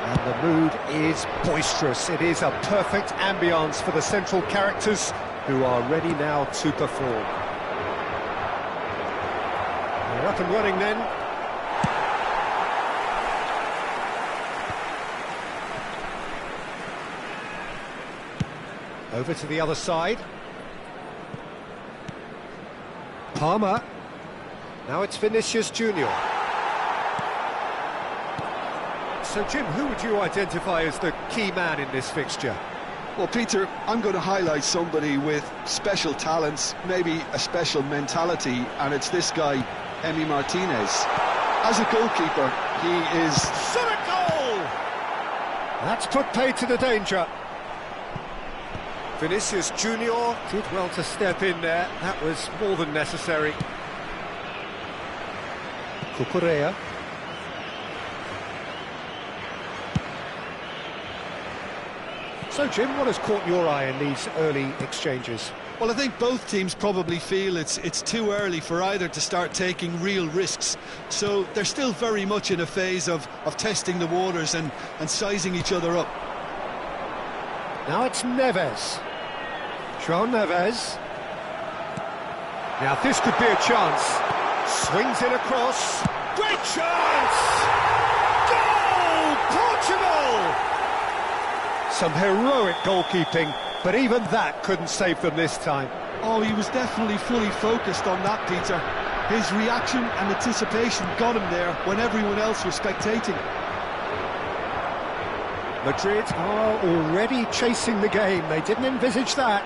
And the mood is boisterous. It is a perfect ambience for the central characters who are ready now to perform. They're up and running then. Over to the other side. Palmer. Now it's Vinicius Junior. So Jim, who would you identify as the key man in this fixture? Well, Peter, I'm going to highlight somebody with special talents, maybe a special mentality, and it's this guy, Emi Martinez. As a goalkeeper, he is... Shot a goal! That's put paid to the danger. Vinicius Junior did well to step in there. That was more than necessary. Cucurella. So, Jim, what has caught your eye in these early exchanges? Well, I think both teams probably feel it's too early for either to start taking real risks. So they're still very much in a phase of testing the waters and sizing each other up. Now it's Neves. João Neves. Now this could be a chance. Swings it across. Great chance! Goal! Portugal! Some heroic goalkeeping, but even that couldn't save them this time. Oh, he was definitely fully focused on that, Peter. His reaction and anticipation got him there when everyone else was spectating. Madrid are already chasing the game. They didn't envisage that.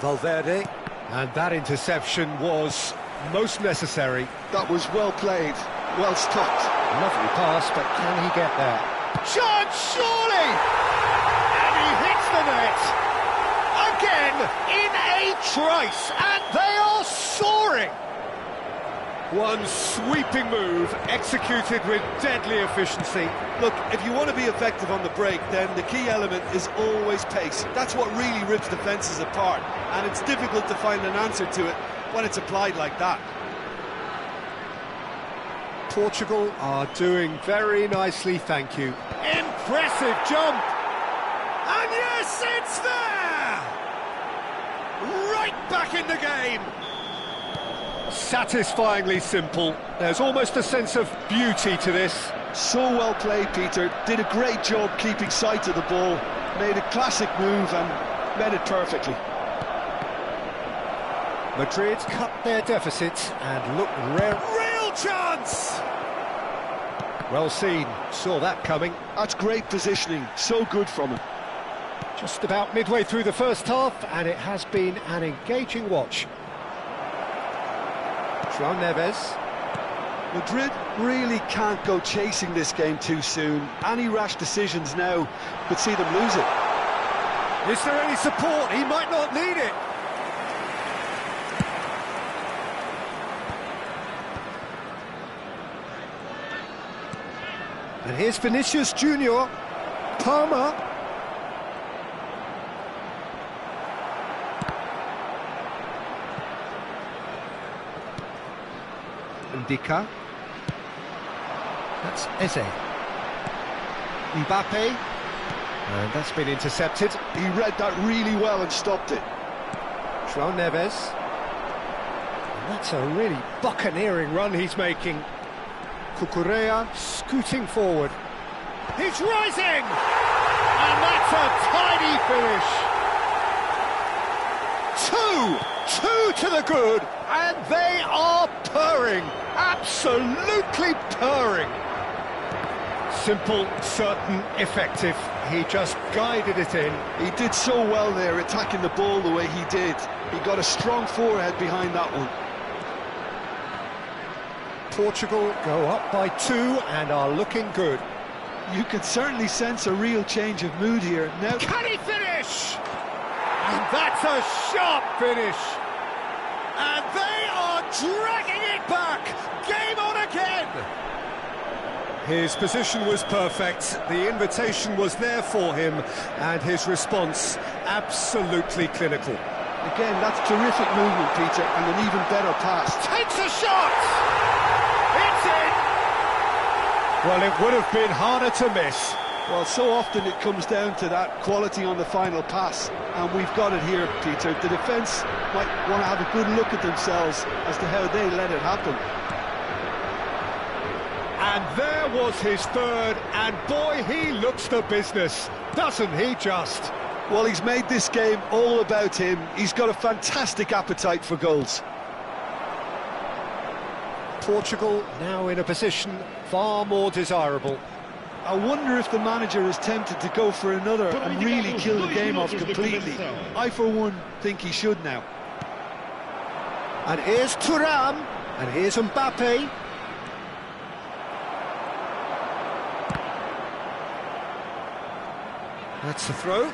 Valverde. And that interception was most necessary. That was well played, well stopped. Lovely pass, but can he get there? Chance, surely! And he hits the net! Again, in a trice, and they are soaring! One sweeping move, executed with deadly efficiency. Look, if you want to be effective on the break, then the key element is always pace. That's what really rips defences apart, and it's difficult to find an answer to it when it's applied like that. Portugal are doing very nicely, thank you. Impressive jump! And yes, it's there! Right back in the game! Satisfyingly simple. There's almost a sense of beauty to this. So well played, Peter. Did a great job keeping sight of the ball. Made a classic move and met it perfectly. Madrid cut their deficit and look rare. Real chance! Well seen, saw that coming. That's great positioning, so good from him. Just about midway through the first half, and it has been an engaging watch. João Neves. Madrid really can't go chasing this game too soon. Any rash decisions now could see them lose it. Is there any support? He might not need it. And here's Vinicius Junior. Palmer. Ndika. That's Eze. Mbappe. And that's been intercepted. He read that really well and stopped it. João Neves. That's a really buccaneering run he's making. Cucurella scooting forward. He's rising! And that's a tidy finish. Two to the good, and they are purring, absolutely purring. Simple, certain, effective. He just guided it in. He did so well there, attacking the ball the way he did. He got a strong forehead behind that one. Portugal go up by 2 and are looking good. You can certainly sense a real change of mood here. Now, can he finish? And that's a sharp finish. And they are dragging it back. Game on again. His position was perfect. The invitation was there for him, and his response absolutely clinical. Again, that's terrific movement, Peter, and an even better pass. Takes a shot. It's in. Well, it would have been harder to miss. Well, so often it comes down to that quality on the final pass, and we've got it here, Peter. The defence might want to have a good look at themselves as to how they let it happen. And there was his third, and boy, he looks the business, doesn't he just? Well, he's made this game all about him. He's got a fantastic appetite for goals. Portugal now in a position far more desirable. I wonder if the manager is tempted to go for another and really kill the game off completely. I, for one, think he should now. And here's Thuram, and here's Mbappe. That's the throw.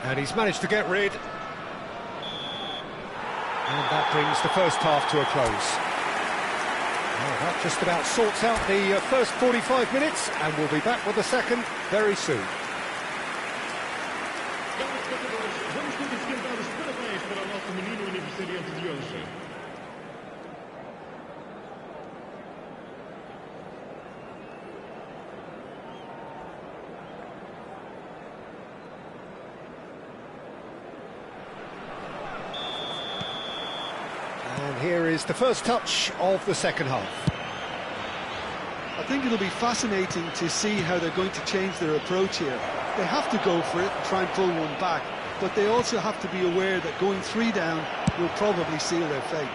And he's managed to get rid. And that brings the first half to a close. Well, that just about sorts out the first 45 minutes, and we'll be back with the second very soon. And here is the first touch of the second half. I think it'll be fascinating to see how they're going to change their approach here. They have to go for it and try and pull one back, but they also have to be aware that going 3 down will probably seal their fate.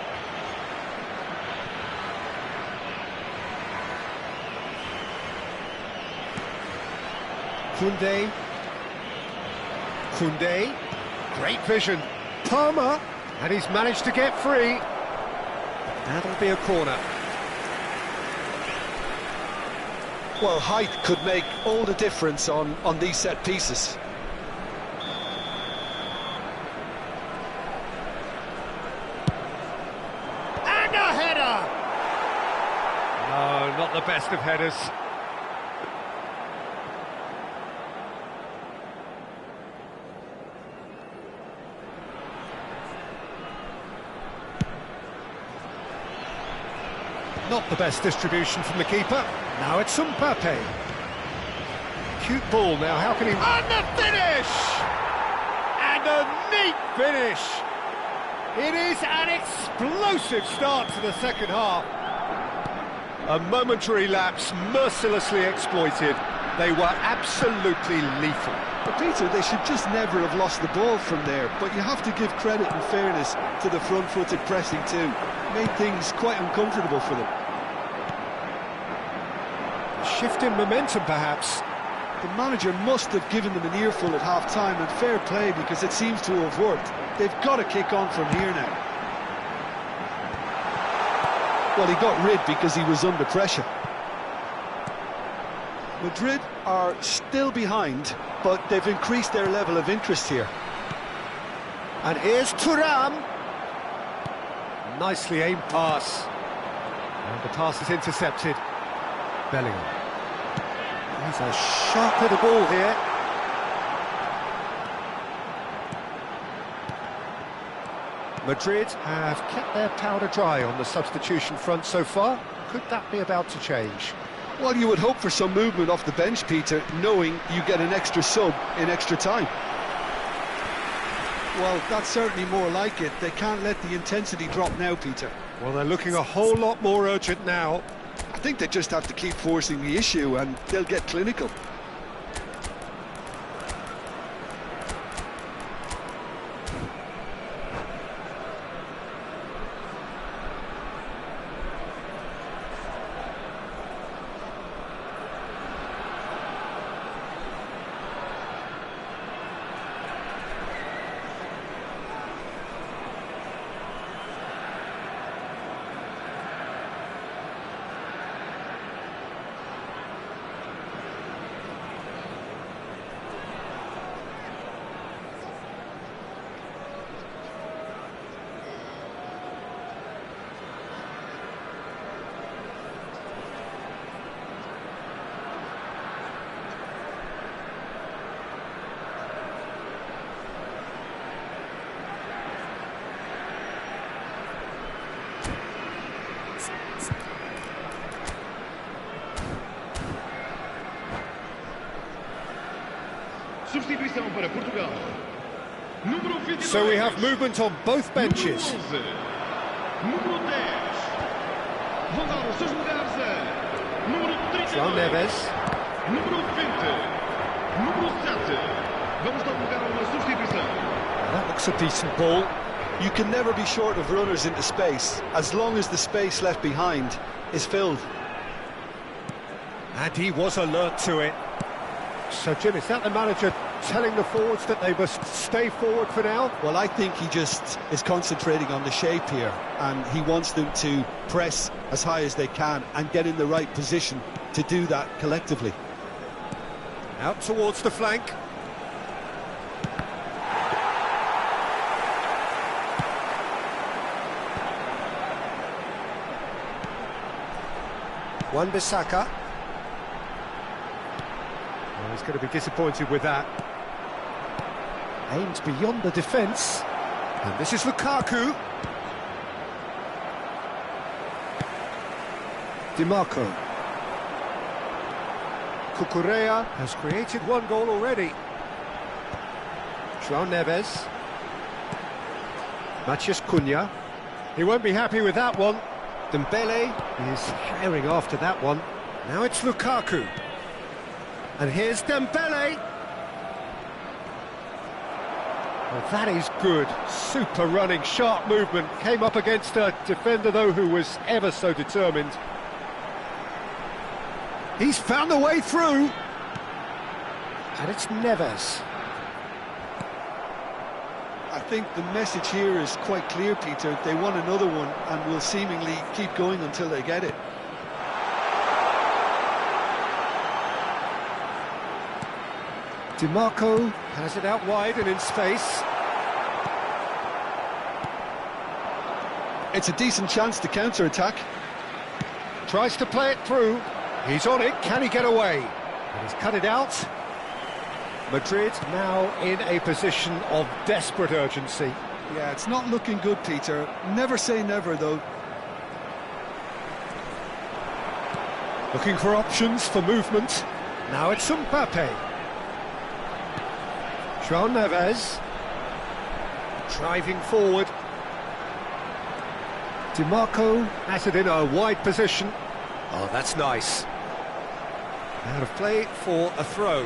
Koundé, great vision. Palmer, and he's managed to get free. That'll be a corner. Well, height could make all the difference on these set pieces. And a header! No, not the best of headers. Not the best distribution from the keeper. Now it's Mbappe. Cute ball now, how can he... And the finish! And a neat finish! It is an explosive start to the second half. A momentary lapse mercilessly exploited. They were absolutely lethal. But Peter, they should just never have lost the ball from there, but you have to give credit and fairness to the front-footed pressing too. Made things quite uncomfortable for them. Shift in momentum, perhaps. The manager must have given them an earful at half-time, and fair play because it seems to have worked. They've got to kick on from here now. Well, he got rid because he was under pressure. Madrid are still behind, but they've increased their level of interest here. And here's Thuram. Nicely aimed pass. And the pass is intercepted. Bellingham. He's a sharp little ball here. Madrid have kept their powder dry on the substitution front so far. Could that be about to change? Well, you would hope for some movement off the bench, Peter, knowing you get an extra sub in extra time. Well, that's certainly more like it. They can't let the intensity drop now, Peter. Well, they're looking a whole lot more urgent now. I think they just have to keep forcing the issue and they'll get clinical. Substituição para Portugal. Número 22. So we have movement on both benches. Número 10. Vão dar os seus lugares a número 32. João Neves. Número 20. Número 7. Vamos dar lugar a uma substituição. That looks a decent ball. You can never be short of runners into space, as long as the space left behind is filled. And he was alert to it. So, Jim, is that the manager telling the forwards that they must stay forward for now? Well, I think he just is concentrating on the shape here, and he wants them to press as high as they can and get in the right position to do that collectively. Out towards the flank. Wan-Bissaka. Well, he's going to be disappointed with that. Aims beyond the defence. And this is Lukaku. DiMarco. Cucurella has created one goal already. João Neves. Matheus Cunha. He won't be happy with that one. Dembele is herring after that one. Now it's Lukaku. And here's Dembele. Well, that is good. Super running, sharp movement. Came up against a defender, though, who was ever so determined. He's found a way through. And it's Neves. I think the message here is quite clear, Peter. They want another one and will seemingly keep going until they get it. DiMarco has it out wide and in space. It's a decent chance to counter-attack. Tries to play it through. He's on it. Can he get away? And he's cut it out. Madrid now in a position of desperate urgency. Yeah, it's not looking good, Peter. Never say never, though. Looking for options for movement. Now it's Mbappe. João Neves. Driving forward. DiMarco has it in a wide position. Oh, that's nice. Out of play for a throw.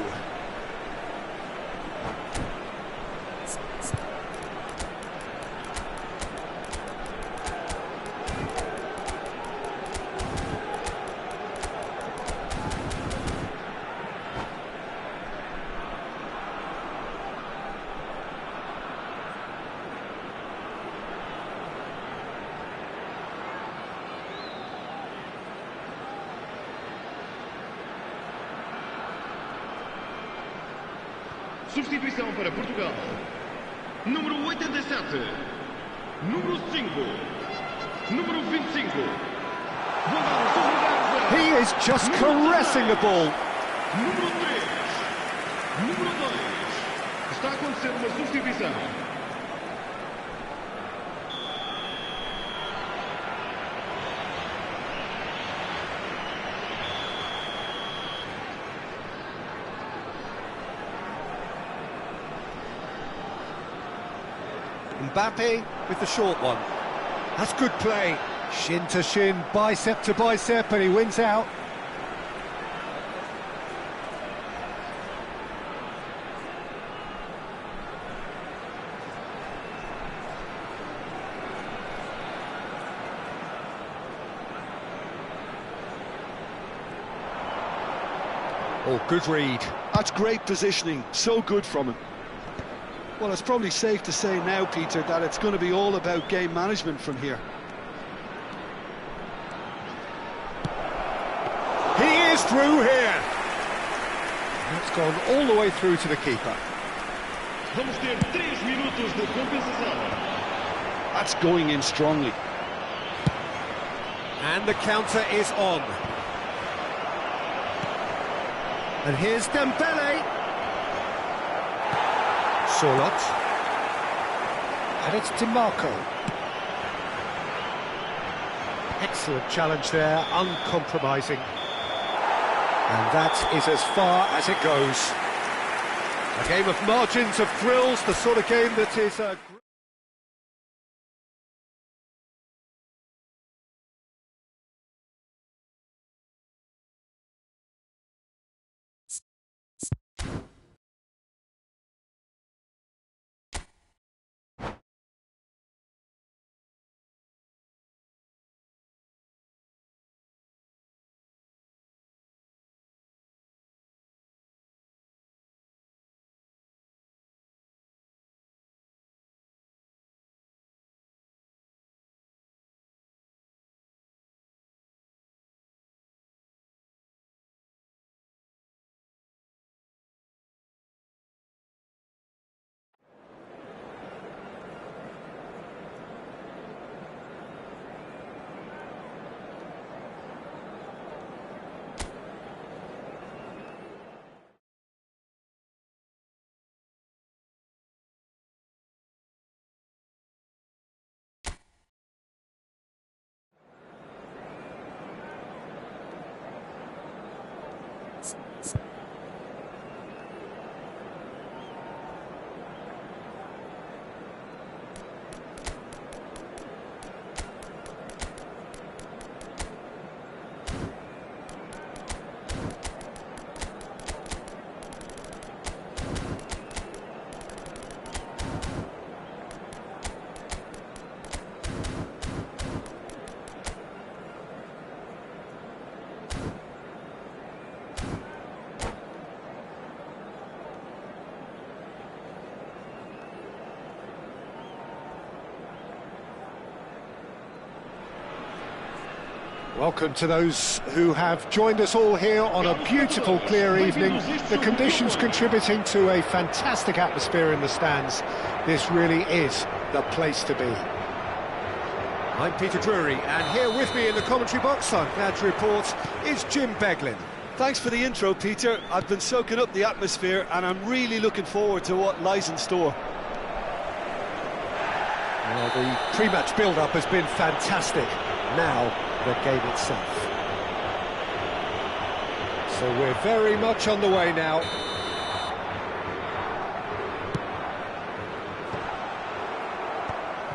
Substituição para Portugal. Número 87. Número 5. Número 25. Vão dar os seus lugares a... He is just caressing the ball. Número 3. Número 2. Está a acontecer uma substituição. Mbappe with the short one. That's good play. Shin to shin, bicep to bicep, and he wins out. Oh, good read. That's great positioning, so good from him. Well, it's probably safe to say now, Peter, that it's going to be all about game management from here. He is through here. It's gone all the way through to the keeper. Vamos ter 3 minutos de compensação. That's going in strongly. And the counter is on. And here's Dembele. Sorlot. And it's DiMarco. Excellent challenge there, uncompromising. And that is as far as it goes. A game of margins, of thrills, the sort of game that is a... Welcome to those who have joined us all here on a beautiful, clear evening. The conditions contributing to a fantastic atmosphere in the stands. This really is the place to be. I'm Peter Drury, and here with me in the commentary box, I'm glad to report, is Jim Beglin. Thanks for the intro, Peter. I've been soaking up the atmosphere and I'm really looking forward to what lies in store. Well, the pre-match build-up has been fantastic. Now, the game itself. So we're very much on the way now.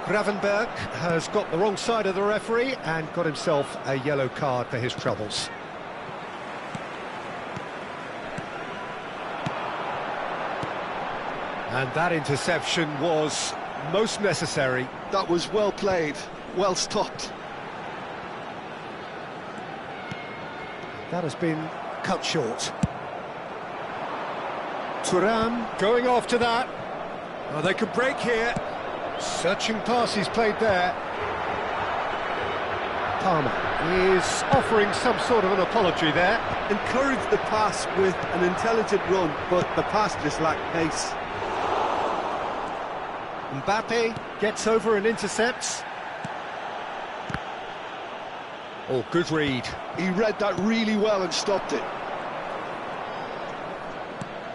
Gravenberg has got the wrong side of the referee and got himself a yellow card for his troubles. And that interception was most necessary. That was well played, well stopped. That has been cut short. Thuram going after that. Oh, they could break here. Searching passes played there. Palmer is offering some sort of an apology there. Encouraged the pass with an intelligent run, but the pass just lacked pace. Mbappe gets over and intercepts. Oh, good read. He read that really well and stopped it.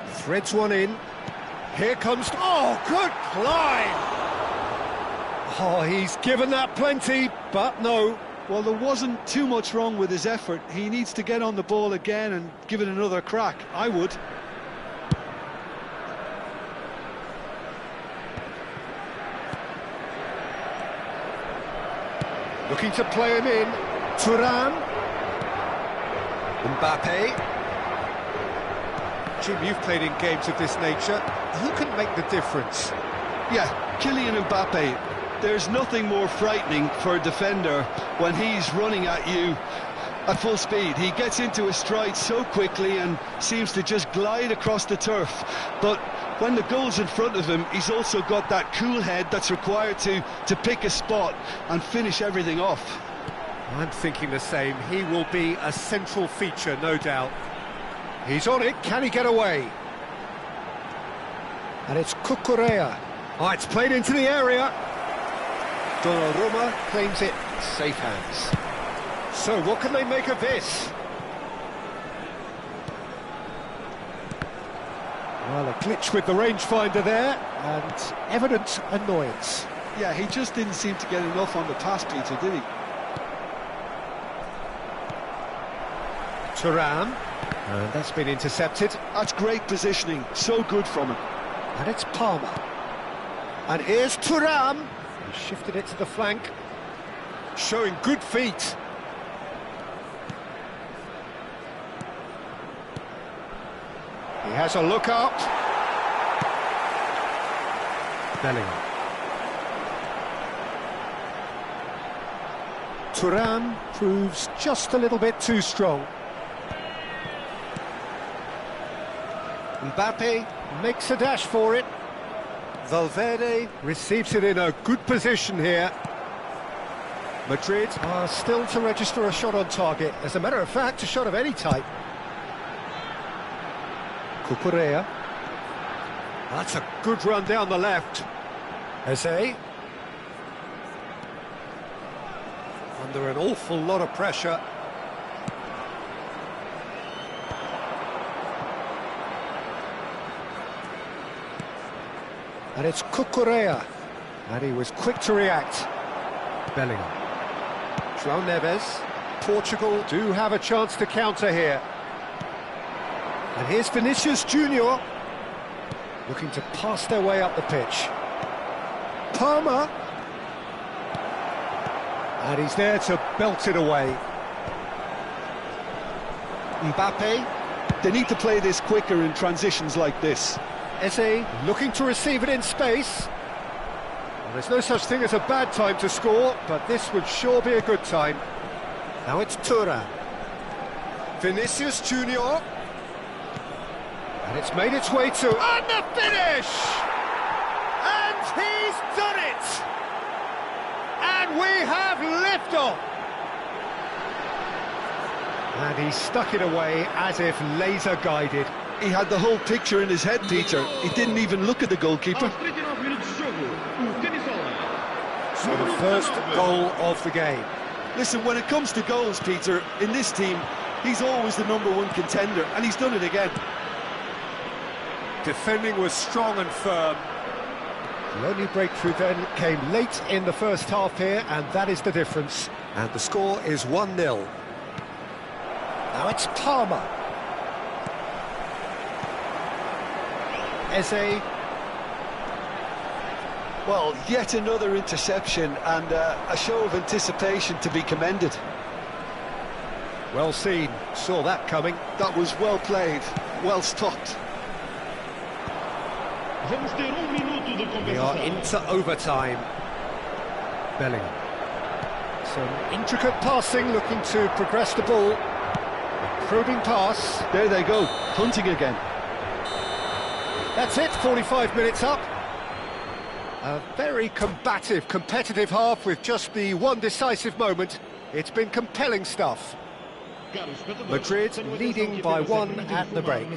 Threads one in. Here comes... Oh, good climb! Oh, he's given that plenty, but no. Well, there wasn't too much wrong with his effort. He needs to get on the ball again and give it another crack. I would. Looking to play him in. Thuram. Mbappe. Jim, you've played in games of this nature. Who can make the difference? Yeah, Kylian Mbappe. There's nothing more frightening for a defender when he's running at you at full speed. He gets into a stride so quickly and seems to just glide across the turf. But when the goal's in front of him, he's also got that cool head that's required to pick a spot and finish everything off. I'm thinking the same. He will be a central feature, no doubt. He's on it. Can he get away? And it's Cucurella. Oh, it's played into the area. Donnarumma claims it. Safe hands. So what can they make of this? Well, a glitch with the rangefinder there, and evident annoyance. Yeah, he just didn't seem to get enough on the pass, Peter, did he? Thuram, and that's been intercepted. That's great positioning, so good from him. And it's Palmer. And here's Thuram. He shifted it to the flank. Showing good feet. He has a look up. Bellingham. Thuram proves just a little bit too strong. Mbappe makes a dash for it. Valverde receives it in a good position here. Madrid are still to register a shot on target. As a matter of fact, a shot of any type. Cucurella. That's a good run down the left. Eze. Under an awful lot of pressure. And it's Cucurella. And he was quick to react. Bellingham. João Neves. Portugal do have a chance to counter here. And here's Vinicius Junior. Looking to pass their way up the pitch. Palmer. And he's there to belt it away. Mbappe. They need to play this quicker in transitions like this. Eze looking to receive it in space. Well, there's no such thing as a bad time to score, but this would sure be a good time. Now it's Thuram. Vinicius Junior. And it's made its way to... And the finish! And he's done it! And we have liftoff! And he stuck it away as if laser-guided. He had the whole picture in his head, Peter. He didn't even look at the goalkeeper. So the first goal of the game. Listen, when it comes to goals, Peter, in this team, he's always the #1 contender, and he's done it again. Defending was strong and firm. The only breakthrough then came late in the first half here, and that is the difference. And the score is 1-0. Now it's Palmer. Eze. Well, yet another interception and a show of anticipation to be commended. Well seen, saw that coming. That was well played, well stopped. We are into overtime. Bellingham. Some intricate passing, looking to progress the ball. A probing pass. There they go, hunting again. That's it, 45 minutes up. A very combative, competitive half with just the one decisive moment. It's been compelling stuff. Madrid leading by 1 at the break.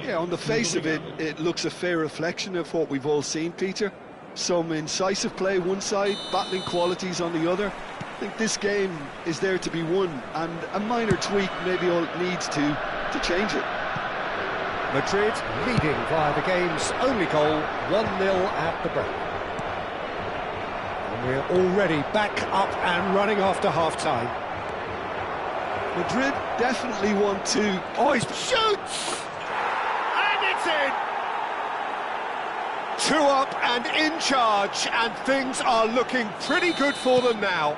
Yeah, on the face of it, it looks a fair reflection of what we've all seen, Peter. Some incisive play one side, battling qualities on the other. I think this game is there to be won, and a minor tweak maybe all it needs to change it. Madrid leading via the game's only goal, 1-0 at the break. And we're already back up and running after half-time. Madrid definitely want to... Oh, he shoots! And it's in! 2 up and in charge, and things are looking pretty good for them now.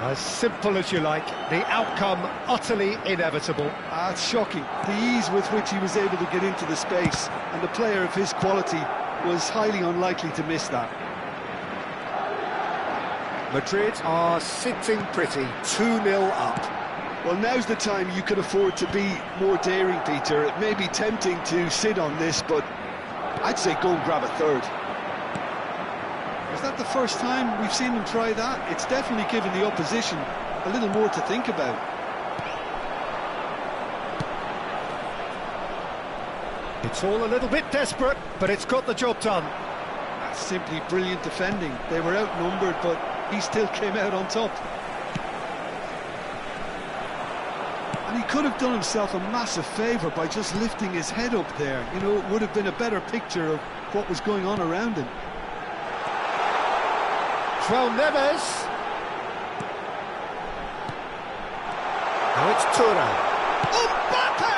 As simple as you like, the outcome utterly inevitable. It's shocking, the ease with which he was able to get into the space, and the player of his quality was highly unlikely to miss that. Madrid are sitting pretty, 2-0 up. Well, now's the time you could afford to be more daring, Peter. It may be tempting to sit on this, but I'd say go and grab a third. Is that the first time we've seen them try that? It's definitely given the opposition a little more to think about. It's all a little bit desperate, but it's got the job done. That's simply brilliant defending. They were outnumbered, but he still came out on top. And he could have done himself a massive favour by just lifting his head up there. You know, it would have been a better picture of what was going on around him. João Neves. Now it's Thuram. Mbappe!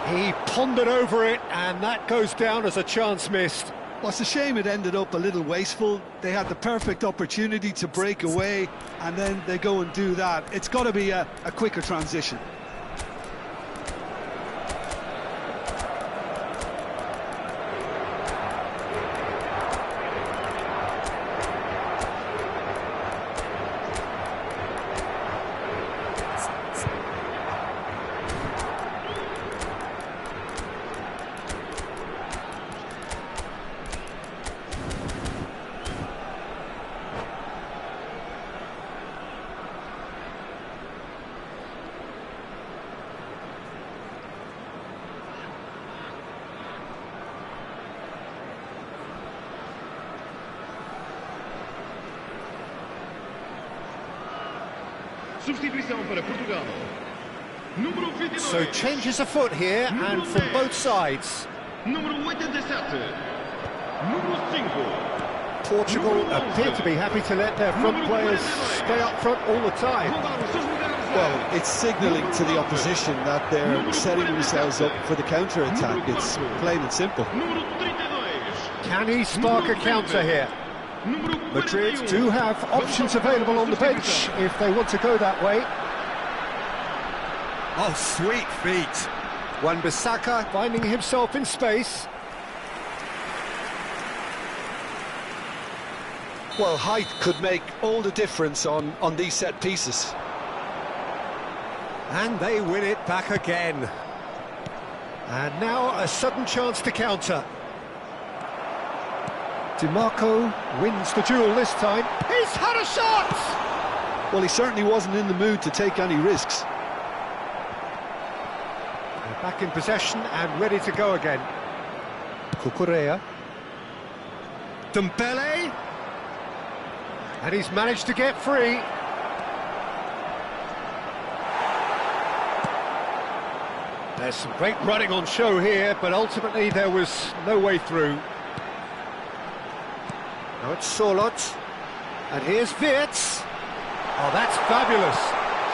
He pondered over it, and that goes down as a chance missed. Well, it's a shame it ended up a little wasteful. They had the perfect opportunity to break away, and then they go and do that. It's got to be a quicker transition. Substituição para Portugal. Número 22. So changes afoot here, and from both sides. Número 87. Número 5. Portugal appear to be happy to let their front players stay up front all the time. Well, it's signalling to the opposition that they're setting themselves up for the counter-attack. It's plain and simple. Número 32. Can he spark a counter here? Madrid do have options available on the bench if they want to go that way. Oh, sweet feet. Wan-Bissaka finding himself in space. Well, height could make all the difference on these set pieces. And they win it back again. And now a sudden chance to counter. DiMarco wins the duel this time. He's had a shot! Well, he certainly wasn't in the mood to take any risks. They're back in possession and ready to go again. Cucurella. Dembele. And he's managed to get free. There's some great running on show here, but ultimately there was no way through. Now it's Solot, and here's Wirtz. Oh, that's fabulous.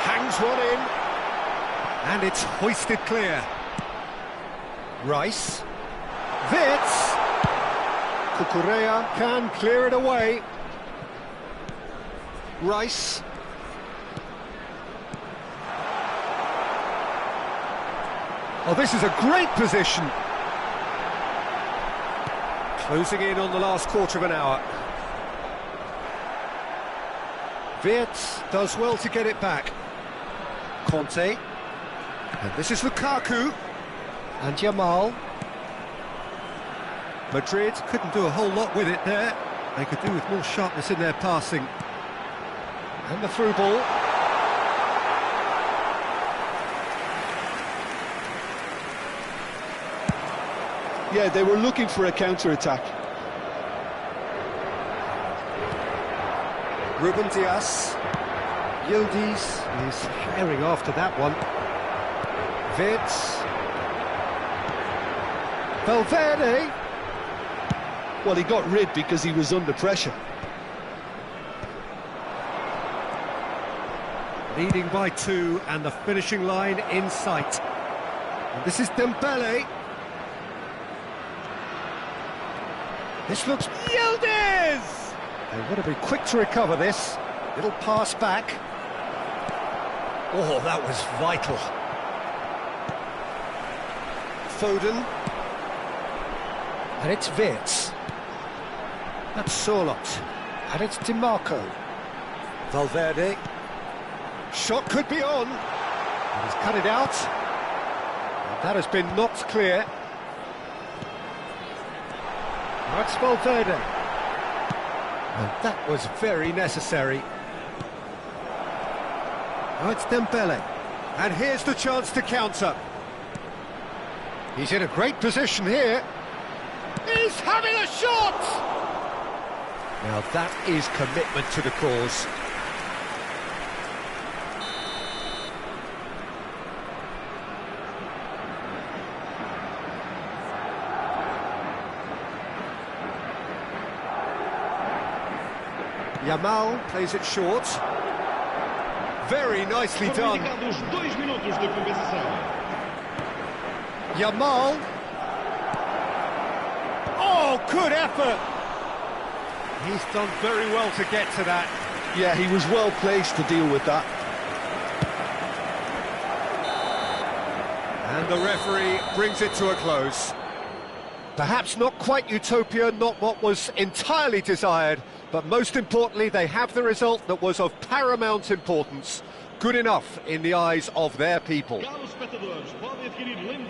Hangs one in, and it's hoisted clear. Rice. Wirtz. Cucurella can clear it away. Rice. Oh, this is a great position. Closing in on the last quarter of an hour. Wirtz does well to get it back. Conte. And this is Lukaku. And Yamal. Madrid couldn't do a whole lot with it there. They could do with more sharpness in their passing. And the through ball. Yeah, they were looking for a counter-attack. Ruben Dias. Yildiz is herring after that one. Wirtz. Valverde. Well, he got rid because he was under pressure. Leading by 2 and the finishing line in sight. And this is Dembele. This looks... Yildiz! They want to be quick to recover this. Little pass back. Oh, that was vital. Foden. And it's Wirtz. That's Sorloth. And it's DiMarco. Valverde. Shot could be on. And he's cut it out. And that has been knocked clear. That's Valverde. And that was very necessary. Now it's Dembele. And here's the chance to counter. He's in a great position here. He's having a shot! Now that is commitment to the cause. Yamal plays it short. Very nicely done. Yamal. Oh, good effort. He's done very well to get to that. Yeah, he was well placed to deal with that. And the referee brings it to a close. Perhaps not quite utopia, not what was entirely desired, but most importantly, they have the result that was of paramount importance. Good enough in the eyes of their people.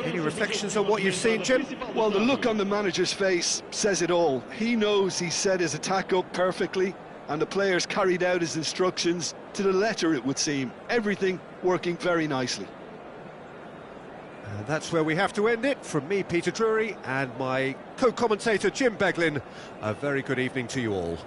Any reflections on what you've seen, Jim? Well, the look on the manager's face says it all. He knows he set his attack up perfectly, and the players carried out his instructions to the letter, it would seem. Everything working very nicely. And that's where we have to end it. From me, Peter Drury, and my co-commentator, Jim Beglin, a very good evening to you all.